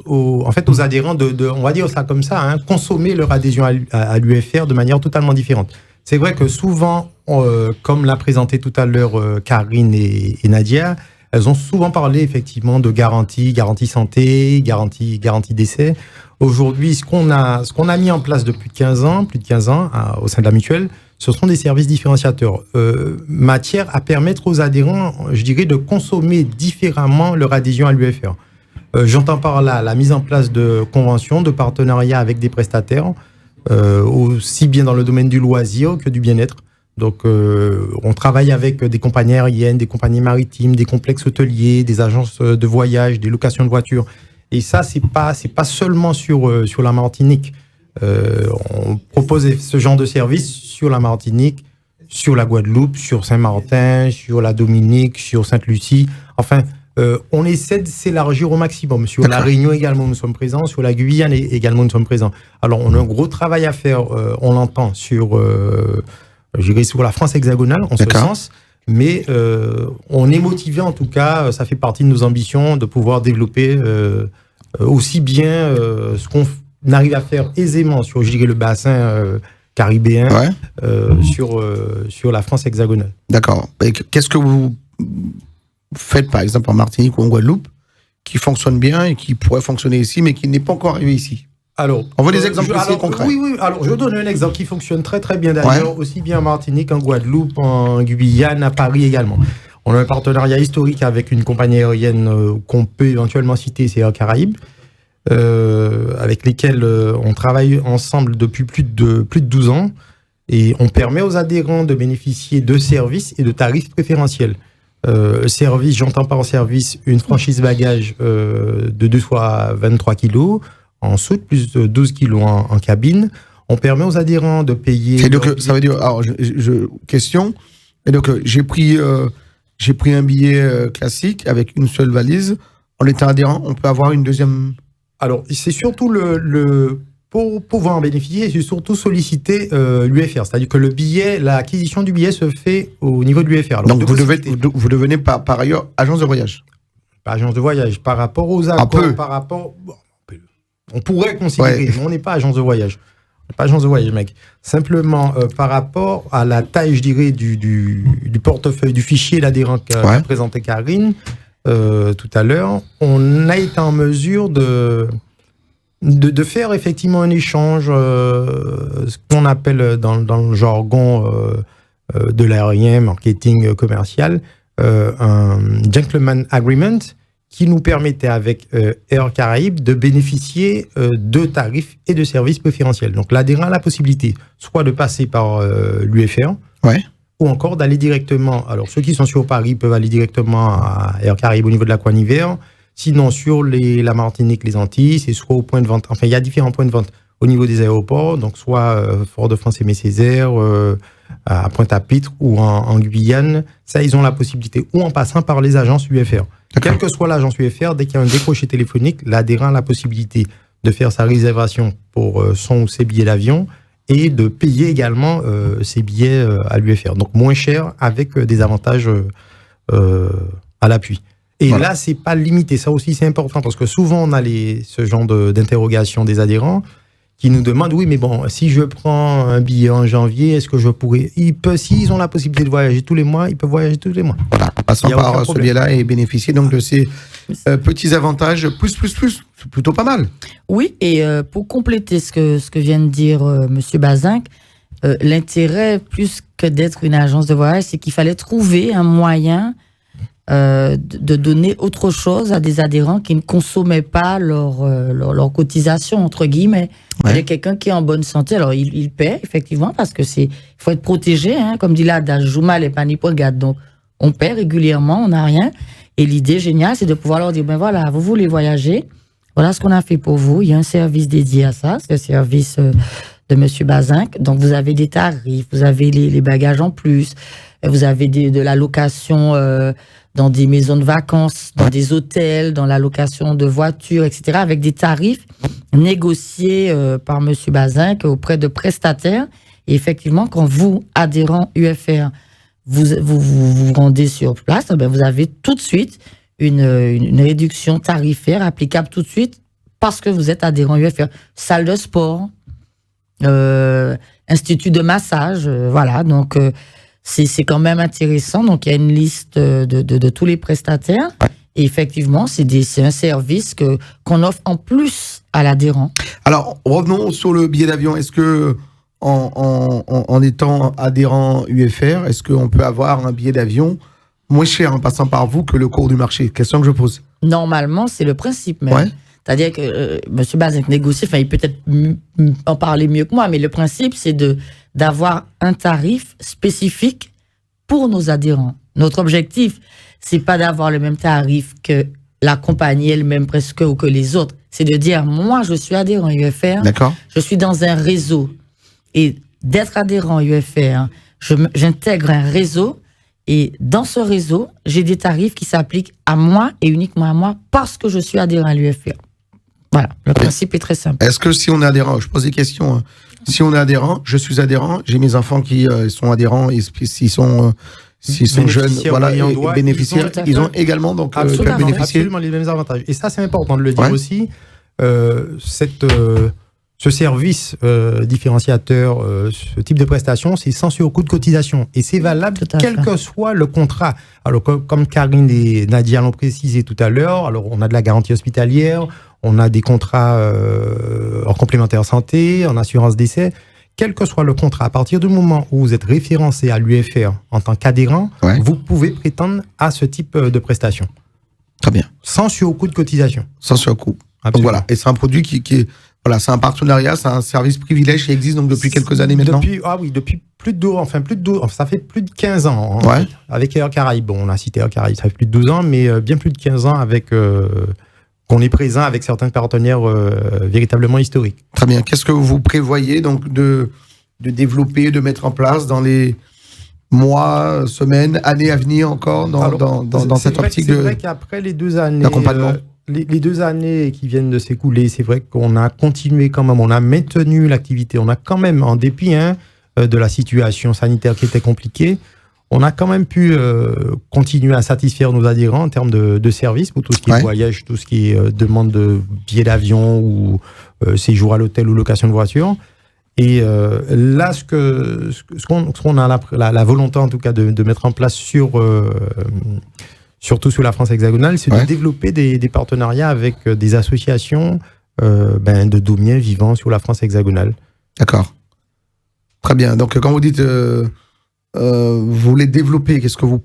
aux adhérents de on va dire ça comme ça, consommer leur adhésion à l'UFR de manière totalement différente. C'est vrai que souvent, comme l'a présenté tout à l'heure Karine et Nadia, elles ont souvent parlé effectivement de garantie santé, garantie décès. Aujourd'hui, ce qu'on a mis en place depuis plus de 15 ans au sein de la mutuelle, ce sont des services différenciateurs, matière à permettre aux adhérents, je dirais, de consommer différemment leur adhésion à l'UFR. J'entends par là la mise en place de conventions, de partenariats avec des prestataires, aussi bien dans le domaine du loisir que du bien-être. Donc, on travaille avec des compagnies aériennes, des compagnies maritimes, des complexes hôteliers, des agences de voyage, des locations de voitures. Et ça, c'est pas seulement sur la Martinique. On propose ce genre de service sur la Martinique, sur la Guadeloupe, sur Saint-Martin, sur la Dominique, sur Sainte-Lucie. Enfin, on essaie de s'élargir au maximum. Sur la Réunion également, nous sommes présents. Sur la Guyane également, nous sommes présents. Alors, on a un gros travail à faire, on l'entend, sur la France hexagonale, en ce sens. Mais on est motivé, en tout cas, ça fait partie de nos ambitions, de pouvoir développer aussi bien ce qu'on arrive à faire aisément sur, le bassin caribéen, sur la France hexagonale. D'accord. Et qu'est-ce que vous faites, par exemple, en Martinique ou en Guadeloupe, qui fonctionne bien et qui pourrait fonctionner ici, mais qui n'est pas encore arrivé ici? Alors, on voit des exemples concrets. Oui. Alors, je donne un exemple qui fonctionne très très bien d'ailleurs, aussi bien en Martinique, en Guadeloupe, en Guyane, à Paris également. On a un partenariat historique avec une compagnie aérienne qu'on peut éventuellement citer, c'est Air Caraïbes, avec lesquels on travaille ensemble depuis plus de 12 ans. Et on permet aux adhérents de bénéficier de services et de tarifs préférentiels. Service, j'entends par service une franchise bagage de 2 fois 23 kilos, en soute, plus de 12 kilos en cabine. On permet aux adhérents de payer... Et donc, ça veut dire... Alors, question. Et donc, j'ai pris un billet classique avec une seule valise. En étant adhérent, on peut avoir une deuxième... Alors, c'est surtout pour pouvoir en bénéficier, c'est surtout solliciter l'UFR. C'est-à-dire que le billet, l'acquisition du billet se fait au niveau de l'UFR. Donc, vous devenez par ailleurs agence de voyage? Pas agence de voyage. Par rapport aux accords, par rapport... On pourrait considérer, mais on n'est pas agence de voyage. On n'est pas agence de voyage, mec. Simplement, par rapport à la taille, je dirais, du portefeuille, du fichier d'adhérent qu'a présenté Karine tout à l'heure, on a été en mesure de de faire effectivement un échange, ce qu'on appelle dans le jargon de l'aérien, marketing commercial, un gentleman agreement qui nous permettait avec Air Caraïbes de bénéficier de tarifs et de services préférentiels. Donc l'adhérent a la possibilité soit de passer par l'UFR, ou encore d'aller directement. Alors ceux qui sont sur Paris peuvent aller directement à Air Caraïbes au niveau de la Coin-Hiver. Sinon, sur la Martinique, les Antilles, c'est soit au point de vente. Enfin, il y a différents points de vente au niveau des aéroports, donc soit Fort-de-France Aimé Césaire, à Pointe-à-Pitre ou en Guyane. Ça, ils ont la possibilité, ou en passant par les agences UFR. Quelle que soit l'agence UFR, dès qu'il y a un décroché téléphonique, l'adhérent a la possibilité de faire sa réservation pour son ou ses billets d'avion et de payer également ses billets à l'UFR. Donc moins cher avec des avantages à l'appui. Et là, c'est pas limité. Ça aussi, c'est important parce que souvent, on a ce genre d'interrogation des adhérents qui nous demandent, oui, mais bon, si je prends un billet en janvier, est-ce que je pourrais... S'ils ont la possibilité de voyager tous les mois, ils peuvent voyager tous les mois. Voilà, en passant par ce biais-là et bénéficier donc de ces petits avantages plus. C'est plutôt pas mal. Oui, et pour compléter ce que vient de dire Monsieur Bazinck, l'intérêt, plus que d'être une agence de voyage, c'est qu'il fallait trouver un moyen de donner autre chose à des adhérents qui ne consommaient pas leur cotisation, entre guillemets. Il y a quelqu'un qui est en bonne santé, alors il paie, effectivement, parce que il faut être protégé, hein, comme dit l'adage, Joumal et Panipogade. Donc, on paie régulièrement, on n'a rien. Et l'idée géniale, c'est de pouvoir leur dire, ben voilà, vous voulez voyager, voilà ce qu'on a fait pour vous. Il y a un service dédié à ça, c'est le service de Monsieur Bazinck. Donc, vous avez des tarifs, vous avez les bagages en plus, vous avez de la location dans des maisons de vacances, dans des hôtels, dans la location de voitures, etc., avec des tarifs négociés par Monsieur Bazinck auprès de prestataires. Et effectivement, quand vous, adhérents UFR, vous rendez sur place, ben vous avez tout de suite une réduction tarifaire applicable tout de suite parce que vous êtes adhérent UFR. Salle de sport, institut de massage, voilà, donc... C'est quand même intéressant. Donc, il y a une liste de tous les prestataires. Et effectivement, c'est un service qu'on offre en plus à l'adhérent. Alors, revenons sur le billet d'avion. Est-ce que, en étant adhérent UFR, est-ce qu'on peut avoir un billet d'avion moins cher en passant par vous que le cours du marché? Question que je pose. Normalement, c'est le principe même. Ouais. C'est-à-dire que M. Bazinck négocie, enfin, il peut peut-être en parler mieux que moi, mais le principe, c'est d'avoir un tarif spécifique pour nos adhérents. Notre objectif, c'est pas d'avoir le même tarif que la compagnie elle-même presque ou que les autres. C'est de dire, moi, je suis adhérent UFR, je suis dans un réseau. Et d'être adhérent UFR, j'intègre un réseau et dans ce réseau, j'ai des tarifs qui s'appliquent à moi et uniquement à moi parce que je suis adhérent à l'UFR. Voilà, le principe est très simple. Est-ce que si on est adhérent, je pose des questions, hein. Si on est adhérent, je suis adhérent, j'ai mes enfants qui sont adhérents et s'ils sont jeunes, voilà, et bénéficiaires, ils ont également donc bénéficier. Absolument les mêmes avantages. Et ça, c'est important de le dire aussi. Ce service différenciateur, ce type de prestation, c'est sans surcoût de cotisation. Et c'est valable quel que soit le contrat. Alors, comme Karine et Nadia l'ont précisé tout à l'heure, alors on a de la garantie hospitalière, on a des contrats en complémentaire santé, en assurance décès. Quel que soit le contrat, à partir du moment où vous êtes référencé à l'UFR en tant qu'adhérent, vous pouvez prétendre à ce type de prestation. Très bien. Sans surcoût de cotisation. Sans surcoût. Donc voilà. Et c'est un produit qui est... Voilà, c'est un partenariat, c'est un service privilège qui existe donc depuis quelques années maintenant. Depuis plus de 12, ça fait plus de 15 ans. Hein, avec Air Caraïbes. Bon, on a cité Air Caraïbes, ça fait plus de 12 ans, mais bien plus de 15 ans avec qu'on est présent avec certains partenaires véritablement historiques. Très bien. Qu'est-ce que vous prévoyez donc de développer, de mettre en place dans les mois, semaines, années à venir encore dans cette optique de... C'est vrai qu'après les 2 années... d'accompagnement. Les 2 années qui viennent de s'écouler, c'est vrai qu'on a continué quand même, on a maintenu l'activité, on a quand même, en dépit de la situation sanitaire qui était compliquée, on a quand même pu continuer à satisfaire nos adhérents en termes de services pour tout ce qui est voyage, tout ce qui est demande de billets d'avion ou séjour à l'hôtel ou location de voiture. Et là, ce qu'on a la volonté en tout cas de mettre en place surtout sur la France hexagonale, c'est de développer des partenariats avec des associations de Domiens vivant sur la France hexagonale. D'accord. Très bien. Donc, quand vous dites vous voulez développer, qu'est-ce que vous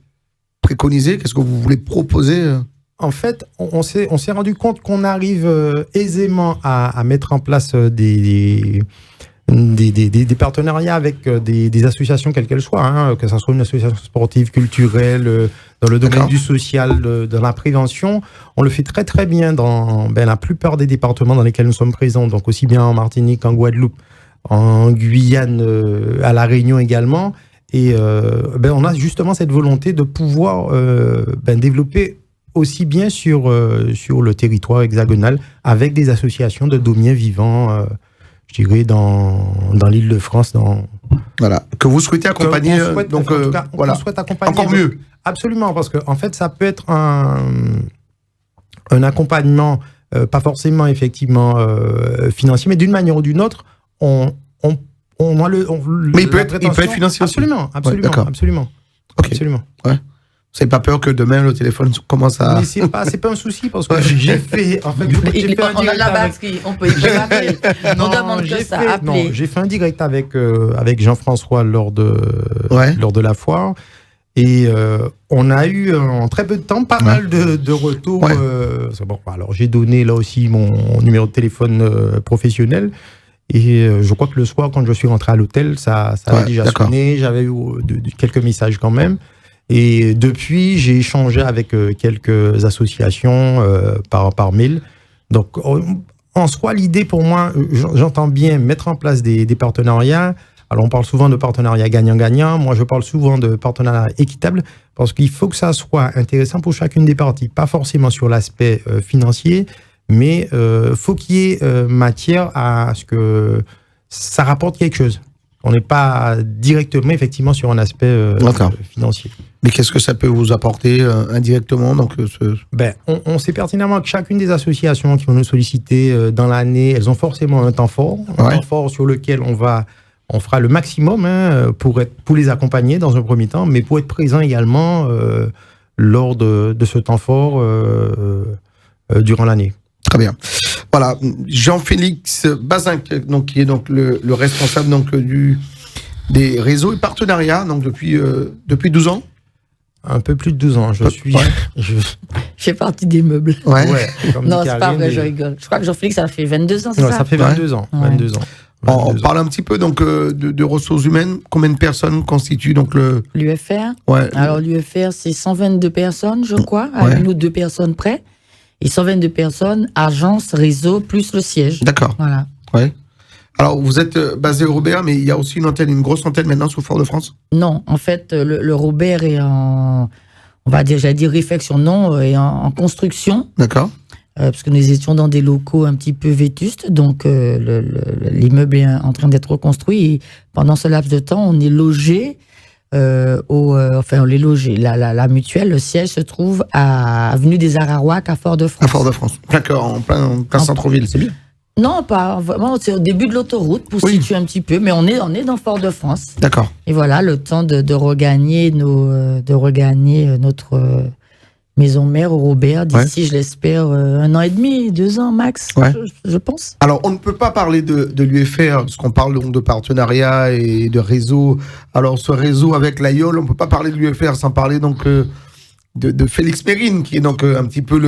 préconisez? Qu'est-ce que vous voulez proposer? En fait, on s'est rendu compte qu'on arrive aisément à mettre en place des partenariats avec des associations, quelles qu'elles soient, hein, que ce soit une association sportive, culturelle, dans le domaine du social, dans la prévention. On le fait très très bien dans la plupart des départements dans lesquels nous sommes présents, donc aussi bien en Martinique, en Guadeloupe, en Guyane, à La Réunion également. Et on a justement cette volonté de pouvoir développer aussi bien sur le territoire hexagonal avec des associations de Domiens vivants, je dirais, dans l'Île-de-France. Voilà, que vous souhaitez accompagner. On souhaite accompagner. Encore mieux. Absolument, parce qu'en fait, ça peut être un accompagnement, pas forcément effectivement financier, mais d'une manière ou d'une autre, on a mais il peut être financier aussi. Absolument. Okay. Absolument. Ouais. Vous n'avez pas peur que demain le téléphone commence à... Mais c'est pas un souci, parce que j'ai fait... En fait, j'ai fait un direct j'ai fait un direct avec Jean-François lors de la foire. Et on a eu en très peu de temps pas mal de retours. Alors j'ai donné là aussi mon numéro de téléphone professionnel. Et je crois que le soir, quand je suis rentré à l'hôtel, ça avait déjà sonné. J'avais eu quelques messages quand même. Et depuis, j'ai échangé avec quelques associations par mail. Donc, en soi, l'idée pour moi, j'entends bien mettre en place des partenariats. Alors, on parle souvent de partenariat gagnant-gagnant. Moi, je parle souvent de partenariat équitable parce qu'il faut que ça soit intéressant pour chacune des parties. Pas forcément sur l'aspect financier, mais faut qu'il y ait matière à ce que ça rapporte quelque chose. On n'est pas directement, effectivement, sur un aspect financier. Mais qu'est-ce que ça peut vous apporter indirectement on sait pertinemment que chacune des associations qui vont nous solliciter dans l'année, elles ont forcément un temps fort. Un temps fort sur lequel on fera le maximum pour les accompagner dans un premier temps, mais pour être présent également lors de ce temps fort durant l'année. Très bien. Voilà, Jean-Félix Bazinck, qui est le responsable des réseaux et partenariats depuis 12 ans. Un peu plus de 12 ans, je fais partie des meubles. Non, c'est pas vrai, je rigole. Je crois que Jean-Félix, ça fait 22 ans, c'est ça? Ça fait 22 ans. 22 ans. On parle un petit peu de ressources humaines. Combien de personnes constituent l'UFR? Alors l'UFR, c'est 122 personnes, je crois, à 1 ou 2 personnes près. Et 122 personnes, agence, réseau, plus le siège. D'accord. Voilà. Ouais. Alors, vous êtes basé au Robert, mais il y a aussi une grosse antenne maintenant sous Fort-de-France? Non, en fait, le Robert est réflexion, est en construction. D'accord. Parce que nous étions dans des locaux un petit peu vétustes, donc l'immeuble est en train d'être reconstruit. Et pendant ce laps de temps, on est logé. On est logé. La mutuelle, le siège se trouve à avenue des Ararouac à Fort-de-France. À Fort-de-France. D'accord, en plein centre-ville, c'est bien. Non, pas vraiment. C'est au début de l'autoroute pour situer un petit peu, mais on est dans Fort-de-France. D'accord. Et voilà, le temps de regagner notre maison mère au Robert d'ici, je l'espère, 1 an et demi, 2 ans max, je pense. Alors, on ne peut pas parler de l'UFR, parce qu'on parle donc de partenariat et de réseau. Alors, ce réseau avec l'AIOL, on ne peut pas parler de l'UFR sans parler de Félix Mérine, qui est un petit peu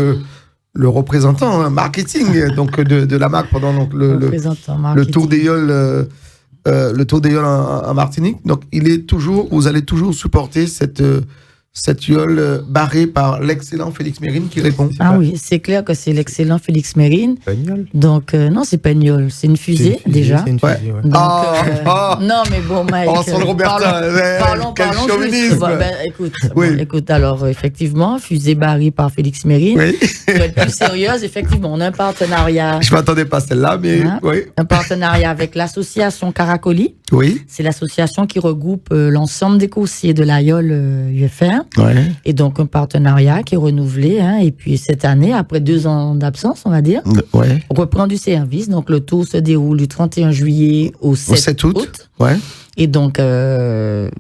le représentant marketing de la marque pendant le Tour d'Aïol en Martinique. Donc, vous allez toujours supporter cette yole barrée par l'excellent Félix Mérine qui répond. Oui, c'est clair que c'est l'excellent Félix Mérine. Donc, non, c'est pas une yole, c'est une fusée, déjà. C'est une fusée, Donc, non, mais bon, Mike. On sent le Robertin. Parlons juste. Écoute, alors, effectivement, fusée barrée par Félix Mérine. Oui. Pour être plus sérieuse, effectivement, on a un partenariat. Je ne m'attendais pas à celle-là, mais oui. Un partenariat avec l'association Caracoli. Oui. C'est l'association qui regroupe l'ensemble des coursiers de l'AIOL UFR. Ouais. Et donc, un partenariat qui est renouvelé. Et puis, cette année, après 2 ans d'absence, on va dire, on reprend du service. Donc, le tour se déroule du 31 juillet au 7 août. Ouais. Et donc, et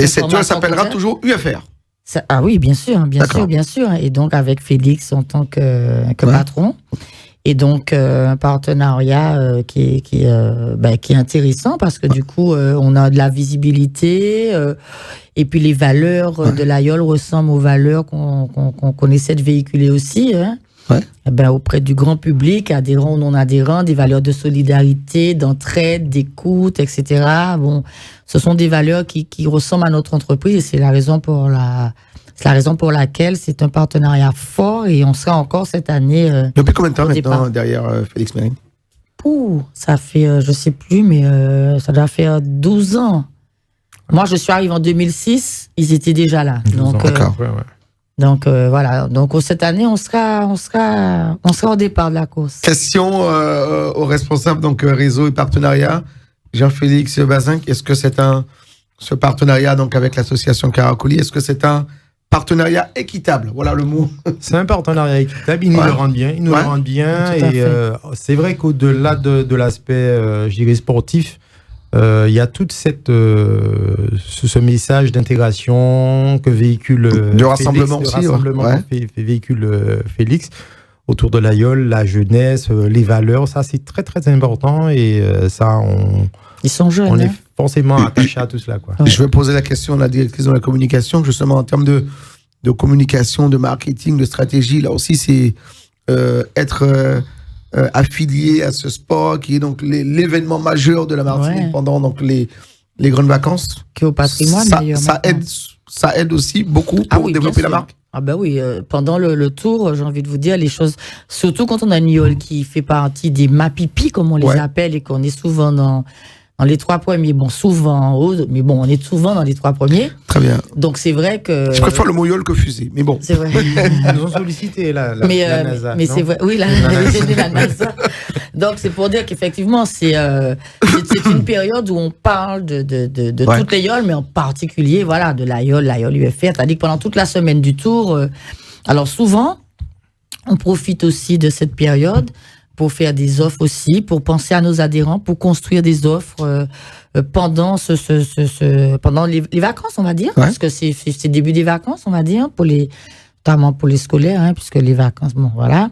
cette tour s'appellera toujours UFR. Oui, bien sûr. Et donc, avec Félix en tant que patron. Et donc, un partenariat qui est intéressant parce que du coup, on a de la visibilité et puis les valeurs de l'Aïol ressemblent aux valeurs qu'on essaie de véhiculer aussi. Hein. Ouais. Auprès du grand public, adhérents ou non adhérents, des valeurs de solidarité, d'entraide, d'écoute, etc. Bon, ce sont des valeurs qui ressemblent à notre entreprise et c'est la raison pour laquelle c'est un partenariat fort et on sera encore cette année. Depuis combien de temps maintenant derrière Félix Mérine? Ça fait, je sais plus, mais ça doit faire 12 ans. Moi, je suis arrivée en 2006, ils étaient déjà là. Donc, d'accord. Donc voilà. Donc cette année, on sera au départ de la course. Question aux responsables donc réseau et partenariat. Jean-Félix Bazin, est-ce que ce partenariat donc avec l'association Caracoli, est-ce que c'est un partenariat équitable? Voilà le mot. C'est un partenariat équitable. Ils nous le rendent bien. Ils nous le rendent bien. Et c'est vrai qu'au-delà de l'aspect, je dirais, sportif, il y a toute ce message d'intégration que véhicule de rassemblement aussi, véhicule Félix autour de l'Aïol, la jeunesse, les valeurs. Ça, c'est très très important et ça, ils sont jeunes. On est forcément attaché à tout cela, quoi. Je vais poser la question à la directrice de la communication, justement en termes de communication, de marketing, de stratégie. Là aussi, c'est être affilié à ce sport qui est donc l'événement majeur de la Martinique pendant donc les grandes vacances. Qui est au patrimoine d'ailleurs. Ça aide aussi beaucoup pour développer la marque. Ah ben oui, pendant le tour, j'ai envie de vous dire les choses, surtout quand on a une Aïol qui fait partie des MAPIPI, comme on les appelle, et qu'on est souvent dans les 3 premiers. Bon, souvent, mais bon, on est souvent dans les 3 premiers. Très bien. Donc c'est vrai que... Je préfère le mot Aïol que fusée, mais bon. C'est vrai. Ils nous ont sollicité la NASA. Mais c'est vrai, oui, la NASA. Donc c'est pour dire qu'effectivement, c'est une période où on parle de toutes les Aïols, mais en particulier, voilà, de l'Aïol UFR. C'est-à-dire que pendant toute la semaine du tour, alors souvent, on profite aussi de cette période pour faire des offres aussi, pour penser à nos adhérents, pour construire des offres pendant pendant les vacances, on va dire, parce que c'est le début des vacances, on va dire, notamment pour les scolaires, hein, puisque les vacances, bon, voilà.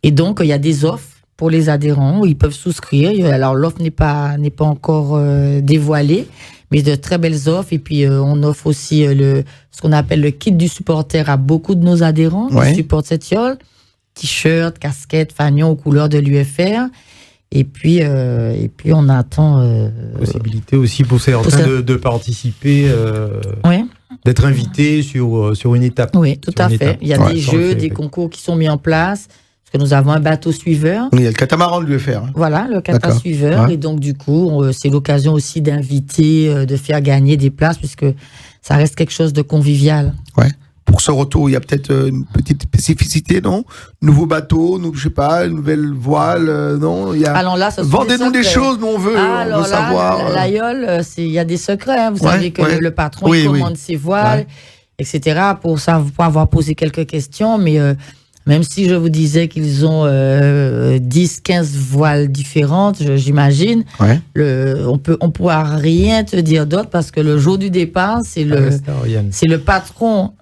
Et donc, il y a des offres pour les adhérents où ils peuvent souscrire. Alors, l'offre n'est pas encore dévoilée, mais de très belles offres. Et puis, on offre aussi ce qu'on appelle le kit du supporter à beaucoup de nos adhérents qui supportent cette Aïol. T-shirt, casquette, fanion aux couleurs de l'UFR. Et puis on attend... possibilité aussi pour certains de participer, d'être invité sur une étape. Oui, tout à fait. Il y a des jeux, des concours qui sont mis en place. Parce que nous avons un bateau suiveur. Oui, il y a le catamaran de l'UFR. Hein. Voilà, le catamaran suiveur. Et donc, du coup, c'est l'occasion aussi d'inviter, de faire gagner des places, puisque ça reste quelque chose de convivial. Ouais. Pour ce retour, il y a peut-être une petite spécificité, non? Nouveau bateau, je sais pas, une nouvelle voile, non? Alors là, vendez-nous des choses, nous on veut savoir. L'Aïol, il y a des secrets. Hein. Vous savez que le patron il commande ses voiles, etc. Pour avoir posé quelques questions, mais même si je vous disais qu'ils ont 10, 15 voiles différentes, j'imagine, on pourra rien te dire d'autre parce que le jour du départ, c'est le patron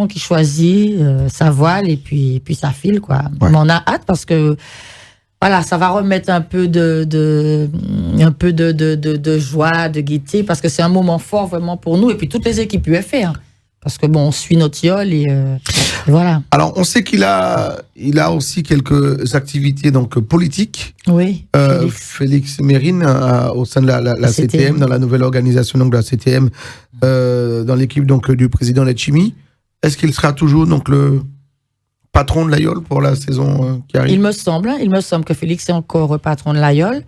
qui choisit sa voile et puis ça file, quoi. Ouais. Mais on a hâte parce que voilà, ça va remettre un peu de joie, de gaieté, parce que c'est un moment fort vraiment pour nous et puis toutes les équipes UFR. Parce que bon, on suit notre Aïol et voilà. Alors, on sait qu'il a aussi quelques activités donc politiques. Oui. Félix Mérine au sein de la CTM, dans la nouvelle organisation donc de la CTM, dans l'équipe donc du président Letchimy. Est-ce qu'il sera toujours donc le patron de l'Aïol pour la saison qui arrive? Il me semble que Félix est encore patron de l'Aïol.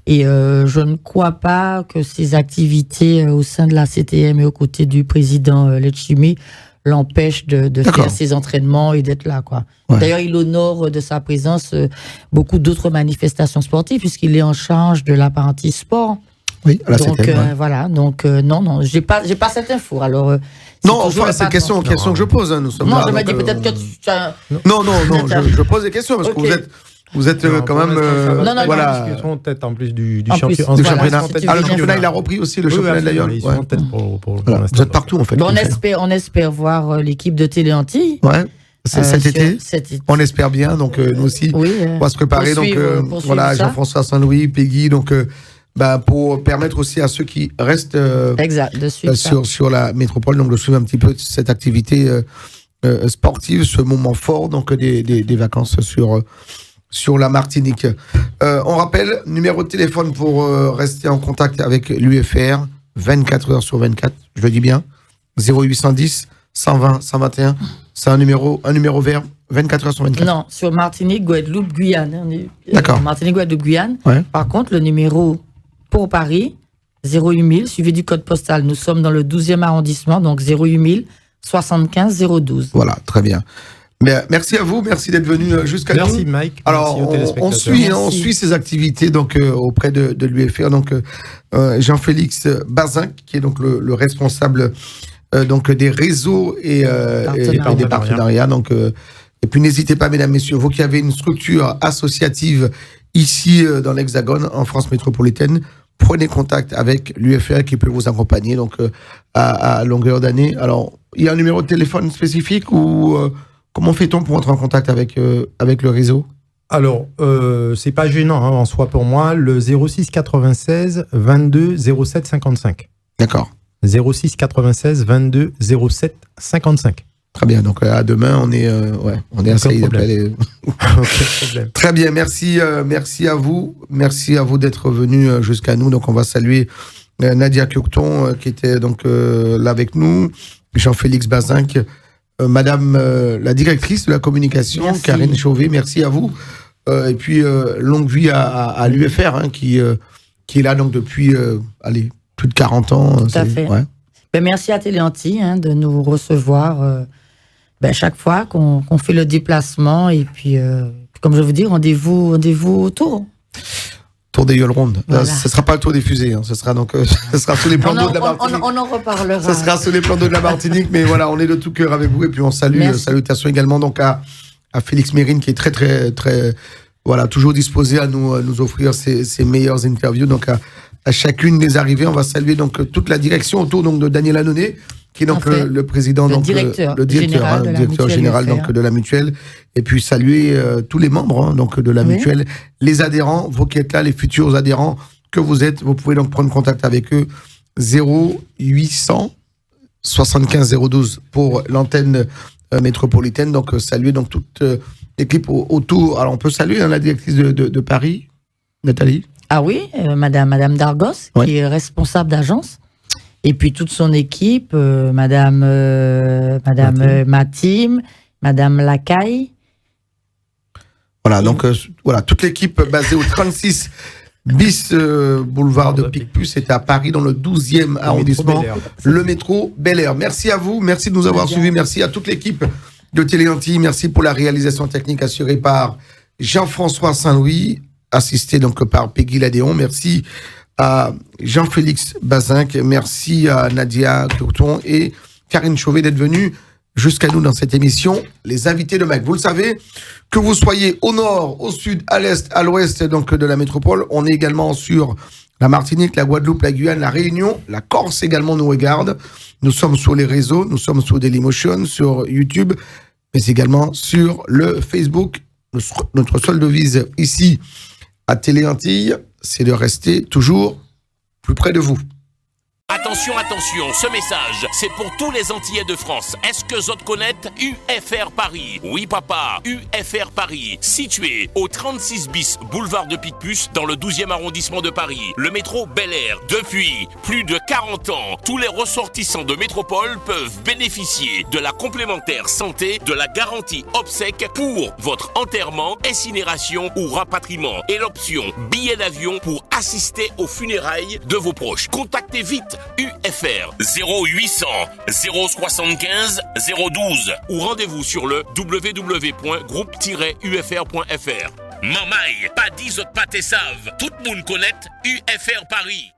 Et je ne crois pas que ses activités au sein de la CTM et aux côtés du président Letchimy l'empêchent de faire ses entraînements et d'être là, quoi. Ouais. D'ailleurs, il honore de sa présence beaucoup d'autres manifestations sportives puisqu'il est en charge de la partie sport. Oui, à la donc CTM, voilà, donc non, j'ai pas cette info. Alors non, enfin, c'est question que je pose. Hein, nous sommes non, là, je me dis peut-être que tu as... Non, je pose des questions parce que vous êtes quand même voilà. Ils sont en tête en plus du championnat. Le championnat, il a repris aussi le championnat de l'Aïol. Ils sont en tête pour vous êtes partout en fait. On espère voir l'équipe de Télé Antilles. Ouais. cet été. On espère bien. Donc nous aussi, on va se préparer. Donc voilà, Jean-François Saint-Louis, Peggy. Donc pour permettre aussi à ceux qui restent sur la métropole, donc de suivre un petit peu cette activité sportive, ce moment fort donc des vacances sur la Martinique. On rappelle, numéro de téléphone pour rester en contact avec l'UFR, 24 heures sur 24, je le dis bien, 0810 120 121. C'est un numéro vert, 24 heures sur 24. Non, sur Martinique, Guadeloupe, Guyane. D'accord. Martinique, Guadeloupe, Guyane. Ouais. Par contre, le numéro pour Paris, 08000, suivi du code postal. Nous sommes dans le 12e arrondissement, donc 08000 75 012. Voilà, très bien. Mais merci à vous, merci d'être venu jusqu'à nous. Merci Mike. Alors, merci on suit ces activités donc auprès de l'UFR. Donc Jean-Félix Bazin, qui est donc le responsable donc des réseaux et des partenariats. Donc et puis n'hésitez pas, mesdames, messieurs, vous qui avez une structure associative ici dans l'Hexagone, en France métropolitaine, prenez contact avec l'UFR qui peut vous accompagner donc à longueur d'année. Alors, il y a un numéro de téléphone spécifique ou comment fait-on pour entrer en contact avec le réseau ? Alors, c'est pas gênant en soi pour moi, le 06 96 22 07 55. D'accord. 06 96 22 07 55. Très bien, donc à demain, on est assez d'appel. Très bien, merci à vous. Merci à vous d'être venus jusqu'à nous. Donc on va saluer Nadia Kyoukton qui était donc là avec nous, Jean-Félix Bazinck, Madame la directrice de la communication, merci. Karine Chauvet, merci à vous. Et puis longue vie à l'UFR qui est là donc depuis plus de 40 ans. Tout à fait. Ouais. Ben, merci à Téléanti de nous recevoir chaque fois qu'on fait le déplacement. Et puis, comme je vous dis, rendez-vous au tour. Tour des gueules rondes. Voilà. Ce ne sera pas le tour des fusées. Ce sera donc ce sera sous les plans d'eau de la Martinique. On en reparlera. Ce sera sous les plans d'eau de la Martinique. Mais voilà, on est de tout cœur avec vous. Et puis on salue, salutations également donc à Félix Mérine qui est très, très, très, toujours disposé à nous offrir ses meilleures interviews. Donc à chacune des arrivées, on va saluer donc toute la direction autour donc de Daniel Annonay, qui est donc le président, le directeur général donc de la mutuelle, et puis saluer tous les membres donc de la mutuelle, les adhérents, vous qui êtes là, les futurs adhérents que vous êtes, vous pouvez donc prendre contact avec eux, 0800 75 012 pour l'antenne métropolitaine. Donc saluer donc toute l'équipe autour. Alors on peut saluer la directrice de Paris, Nathalie. Ah oui, Madame Dargos, qui est responsable d'agence. Et puis toute son équipe, Madame Mathim, Madame Lacaille. Voilà, donc toute l'équipe basée au 36 bis boulevard de Picpus, c'était à Paris dans le 12e arrondissement, le métro Bel Air. Merci à vous, merci de nous avoir suivis, merci à toute l'équipe de Téléanti, merci pour la réalisation technique assurée par Jean-François Saint-Louis, assisté donc par Peggy Ladéon. Merci à Jean-Félix Bazinck, merci à Nadia Kyoukton et Karine Chauvet d'être venus jusqu'à nous dans cette émission, les invités de Mike. Vous le savez, que vous soyez au nord, au sud, à l'est, à l'ouest donc de la métropole, on est également sur la Martinique, la Guadeloupe, la Guyane, la Réunion, la Corse également nous regarde. Nous sommes sur les réseaux, nous sommes sur Dailymotion, sur YouTube, mais également sur le Facebook. Notre seule devise ici à Téléantilles, c'est de rester toujours plus près de vous. Attention, ce message, c'est pour tous les Antillais de France. Est-ce que vous connaissez UFR Paris? Oui, papa, UFR Paris, situé au 36 bis boulevard de Picpus, dans le 12e arrondissement de Paris. Le métro Bel Air. Depuis plus de 40 ans, tous les ressortissants de métropole peuvent bénéficier de la complémentaire santé, de la garantie obsèque pour votre enterrement, incinération ou rapatriement et l'option billet d'avion pour assister aux funérailles de vos proches. Contactez vite UFR 0800 075 012 ou rendez-vous sur le www.groupe-ufr.fr. Mamaï, pas 10 autres pâtés savent. Tout le monde connaît UFR Paris.